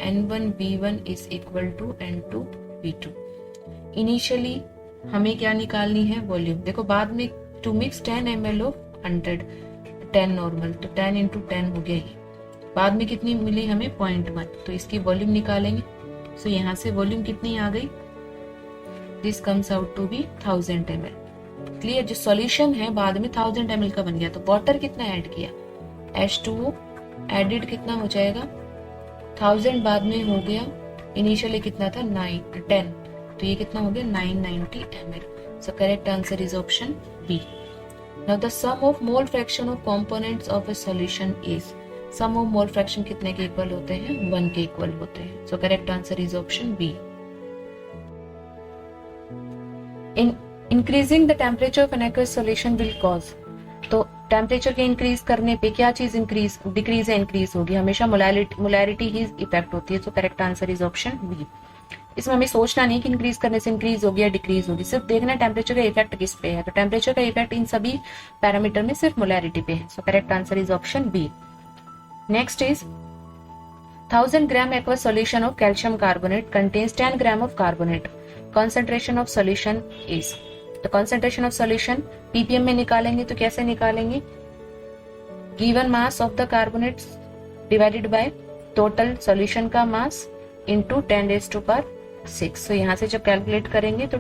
N1V1 is equal to N2V2। Initially हमें क्या निकालनी है? वॉल्यूम। देखो बाद में to mix 10 ml of 100 10 normal, तो 10 इंटू 10 हो गया ये। बाद में कितनी मिली हमें? 0.1, तो इसकी वॉल्यूम निकालेंगे। सो यहाँ से वॉल्यूम कितनी आ गई? This comes out to be 1000 ml। Clear? जो सॉल्यूशन है बाद में 1000 ml का बन गया, तो वाटर कितना ऐड किया? H2O एडिड कितना हो जाएगा? 1000 बाद में हो गया, इनिशियली कितना था? 10, तो ये कितना हो गया? 990 ml। So correct answer is option B. Now the sum of mole fraction of components of a solution is. Sum of mole fraction कितने के इक्वल होते हैं? 1 के इक्वल होते हैं। So correct answer is option B. Increasing the temperature of an aqueous solution will cause. तो temperature के increase करने पे क्या चीज डिक्रीज या इंक्रीज होगी? हमेशा मोलैरिटी ही इफेक्ट होती है। So correct answer is option B. इसमें हमें सोचना नहीं कि इंक्रीज करने से इंक्रीज होगी या डिक्रीज होगी, सिर्फ देखना टेम्परेचर का इफेक्ट किस पे है। तो टेम्परेचर का इफेक्ट इन सभी पैरामीटर में सिर्फ मोलैरिटी पे है। So correct answer is option B. Next is 1000 gram aqueous solution of calcium carbonate contains 10 gram of carbonate. concentration of solution is। तो concentration of solution ppm में निकालेंगे तो कैसे निकालेंगे? given mass of the carbonates divided by total solution का mass into 10⁻⁶। so यहाँ से जब कैलकुलेट करेंगे तो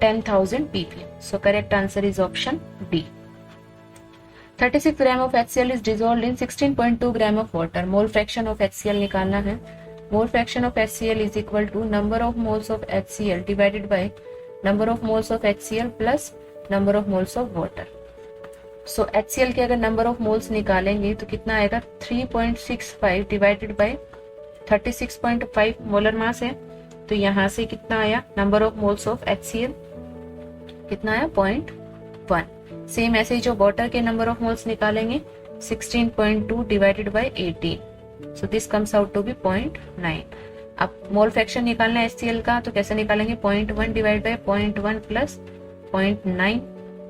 10,000 ppm। so correct answer is option D। 36 gram of HCl is dissolved in 16.2 gram of water। Mole fraction of HCl निकालना है। Mole fraction of HCl is equal to number of moles of HCl divided by number of moles of HCl plus number of moles of water. So HCl के अगर number of moles निकालेंगे तो कितना आएगा? 3.65 divided by 36.5 molar mass है, तो यहाँ से कितना आया? Number of moles of HCl कितना आया? 0.1। सेम ऐसे ही जो वाटर के नंबर ऑफ मोल्स निकालेंगे 16.2 divided by 18, so this comes out to be 0.9। अब मोल फ्रैक्शन निकालना है HCl का, तो कैसे निकालेंगे? 0.1 divide by 0.1 plus 0.9,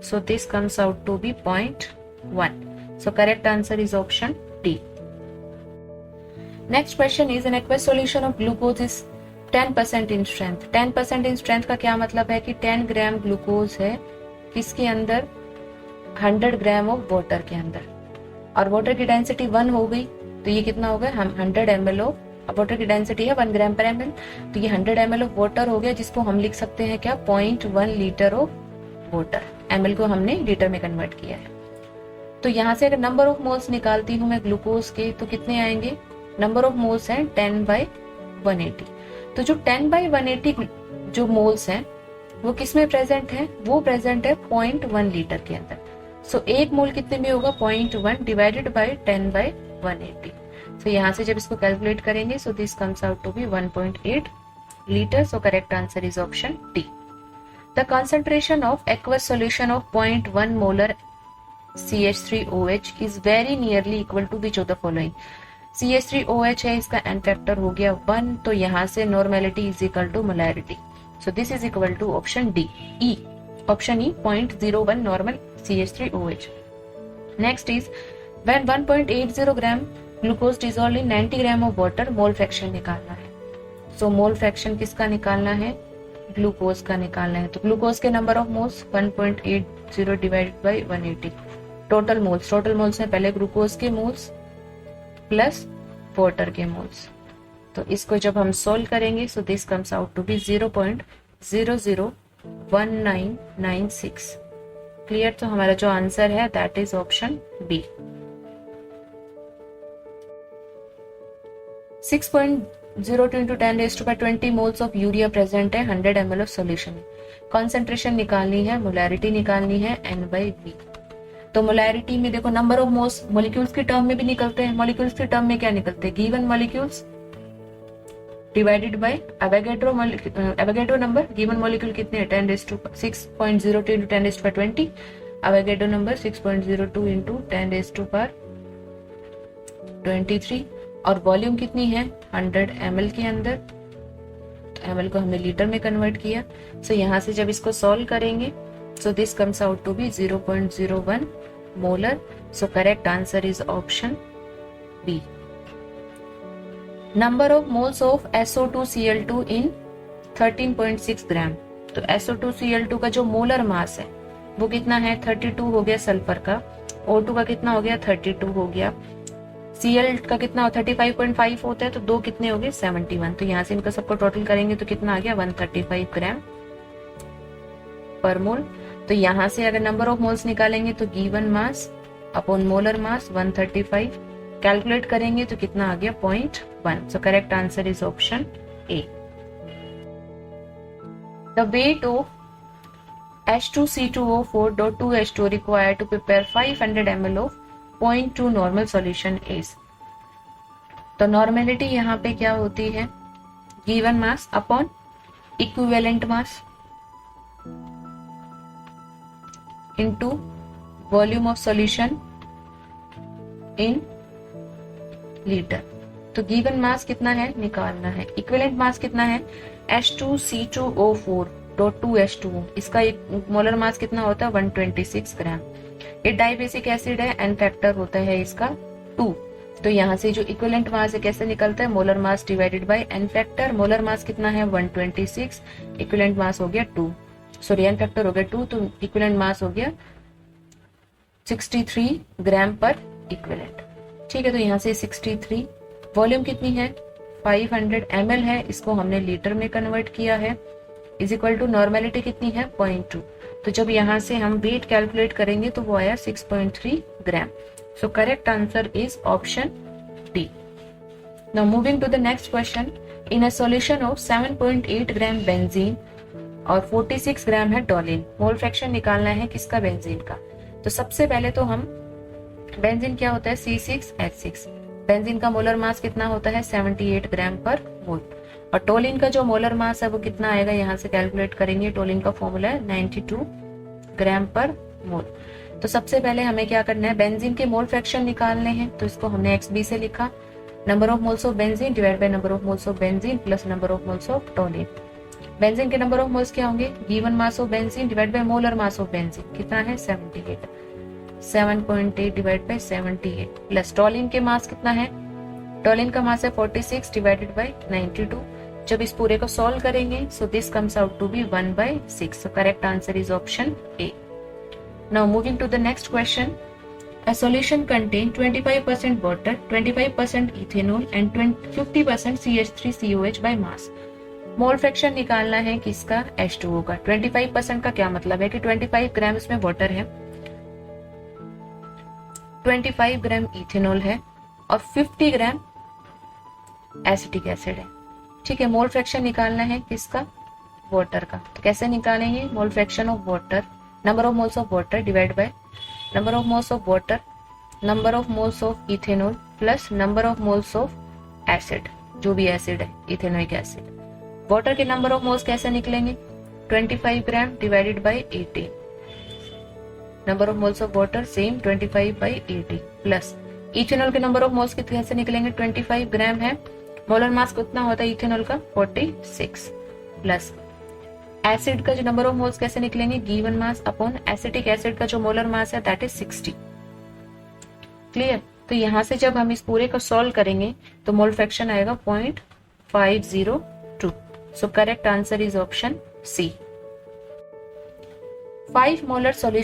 so this comes out to be 0.1। So correct answer is option D। Next question is an aqueous solution of glucose is 10% in strength. 10% in strength का क्या मतलब है कि 10 ग्राम ग्लूकोज है किसके अंदर? 100 ग्राम ऑफ वाटर के अंदर, और वाटर की डेंसिटी 1 हो गई, तो ये कितना हो गया? हम 100 ml ऑफ वाटर की डेंसिटी है 1 ग्राम पर ml, तो ये 100 ml ऑफ वाटर हो गया, जिसको हम लिख सकते हैं क्या? 0.1 लीटर ऑफ वाटर। ml को हमने लीटर में कन्वर्ट किया है। तो यहाँ से अगर नंबर ऑफ मोल्स निकालती हूँ मैं ग्लूकोज के, तो कितने आएंगे? नंबर ऑफ मोल्स है 10/180। तो जो 10/180 जो मोल्स हैं वो किस में प्रेजेंट है? वो प्रेजेंट है 0.1 लीटर के अंदर। सो एक मोल कितने में होगा? 0.1 डिवाइडेड बाय 10/180। सो यहाँ से जब इसको कैलकुलेट करेंगे so this comes out to be 1.8 litre. So correct answer is option D. The concentration of aqueous solution of 0.1 molar CH3OH is very nearly equal to which of the following. CH3OH है, इसका N factor हो गया 1, तो यहाँ से normality is equal to molarity, so this is equal to option D, E. Option E 0.01 normal CH3OH। Next is when 1.80 gram glucose dissolve in 90 gram of water, mole fraction निकालना है। सो mole fraction किसका निकालना है? Glucose का निकालना है। तो glucose के number of moles 1.80 divided by 180। Total moles है पहले ग्लूकोज के मोल्स प्लस वाटर के मोल्स, तो इसको जब हम सोल्व करेंगे so this comes out to be 0.001996। Clear? तो हमारा जो आंसर है that is option B. 6.02 into 10⁻20 moles of urea present है 100 ml ऑफ सोल्यूशन में। कॉन्सेंट्रेशन निकालनी है, मोलैरिटी निकालनी है N/V। तो मोलैरिटी में देखो नंबर ऑफ मोल्स मॉलिक्यूल्स के टर्म में भी निकलते हैं। मॉलिक्यूल्स के टर्म में क्या निकलते हैं? Given molecules divided by Avogadro number. Given molecule कितने हैं? 6.02 into 10⁻20। Avogadro number 6.02 into 10⁻23। और वॉल्यूम कितनी है? 100 ml के अंदर। तो ml को हमने लीटर में कन्वर्ट किया। सो यहाँ से जब इसको सॉल्व करेंगे so this comes out to be 0.01 molar. So correct answer is option B. Number of moles of SO2Cl2 in 13.6 gram. तो SO2Cl2 का जो मोलर मास है वो कितना है? 32 हो गया सल्फर का। O2 का कितना हो गया? 32 हो गया। Cl का कितना हो? 35.5 होता है। तो दो कितने हो गए? 71। तो यहाँ से इनका सबको टोटल करेंगे तो कितना आ गया? 135 ग्राम पर मोल। तो यहाँ से अगर नंबर ऑफ मोल्स निकालेंगे तो गिवन मास अपॉन मोलर मास 135 कैलकुलेट करेंगे तो कितना आ गया? 0.1। So correct answer is option A. The weight of H2C2O4.2H2 required to prepare 500 ml of 0.2 normal solution is. तो नॉर्मेलिटी यहाँ पे क्या होती है? Given mass upon equivalent mass into volume of solution in litre. तो गिवन मास कितना है निकालना है। इक्विवेलेंट मास कितना है? H2C2O4.2H2O। इसका एक मोलर मास कितना होता है? 126 ग्राम। ये डाइबेसिक एसिड है, एन फैक्टर होता है इसका 2। तो यहाँ से जो इक्विवेलेंट मास है कैसे निकलता है? Molar mass divided by N factor. Molar mass कितना है? 126। इक्विवेलेंट मास हो गया 2, सॉरी एन फैक्टर हो गया 2। तो इक्विवेलेंट मास हो गया 63 ग्राम पर इक्विवेलेंट। ठीक है, तो यहाँ से 63। वॉल्यूम कितनी है? 500 ml है। इसको हमने लीटर में कन्वर्ट किया है। इज इक्वल टू नॉर्मेलिटी कितनी है? 0.2। तो जब यहाँ से हम वेट कैलकुलेट करेंगे तो वो आया 6.3 gram. So correct answer is option D. Now moving to the next question. In a solution of 7.8 gram benzene और 46 ग्राम है टोलिन। मोल फ्रैक्शन निकालना है किसका? बेंजीन का। तो सबसे पहले तो हम बेंजीन क्या होता है? C6H6। बेंजीन का मोलर मास कितना होता है? 78 ग्राम पर मोल। और टोलिन का जो मोलर मास है वो कितना आएगा? यहाँ से कैलकुलेट करेंगे। टोलिन का फॉर्मूला है 92 ग्राम पर मोल। तो सबसे पहले हमें क्या करना है? बेंजीन के मोल फ्रैक्शन निकालने हैं। तो इसको हमने XB से लिखा। Number of moles of benzene divide by number of moles of benzene plus number of moles of toluene. Benzene के नंबर ऑफ मोल्स क्या होंगे? Given mass of benzene divide by molar mass of benzene कितना है? 78। 7.8 divide by 78 plus toluene के मास कितना है? Toluene का मास है 46 डिवाइडेड बाय 92। जब इस पूरे को सॉल्व करेंगे so this comes out to be 1/6। So correct answer is option A. Now moving to the next question. A solution contain 25% water, 25% ethanol and 50% CH3COH by mass. Mole fraction निकालना है किसका? H2O का। 25% का क्या मतलब है कि 25 ग्राम इसमें वाटर है, 25 ग्राम इथेनॉल है और 50 ग्राम एसिटिक एसिड है। ठीक है, मोल फ्रैक्शन निकालना है किसका? वाटर का। तो कैसे निकालेंगे? मोल fraction of water, number of moles of water divide by number of moles of water, number of moles of ethanol plus number of moles of acid, जो भी एसिड है इथेनोइक एसिड। वाटर के number of moles कैसे निकलेंगे? 25 ग्राम divided bye 80। Number of moles of water same 25/80 plus ethanol के number of moles कैसे निकलेंगे? 25 ग्राम है, मोलर मास कितना होता है इथेनॉल का? 46 प्लस एसिड का जो नंबर ऑफ मोल्स कैसे निकलेंगे? Given mass upon acetic acid का जो मोलर मास है दैट इज 60। क्लियर? तो यहां से जब हम इस पूरे को सॉल्व करेंगे तो मोल फ्रैक्शन आएगा 0.502। So correct answer is option C. 5 molar solution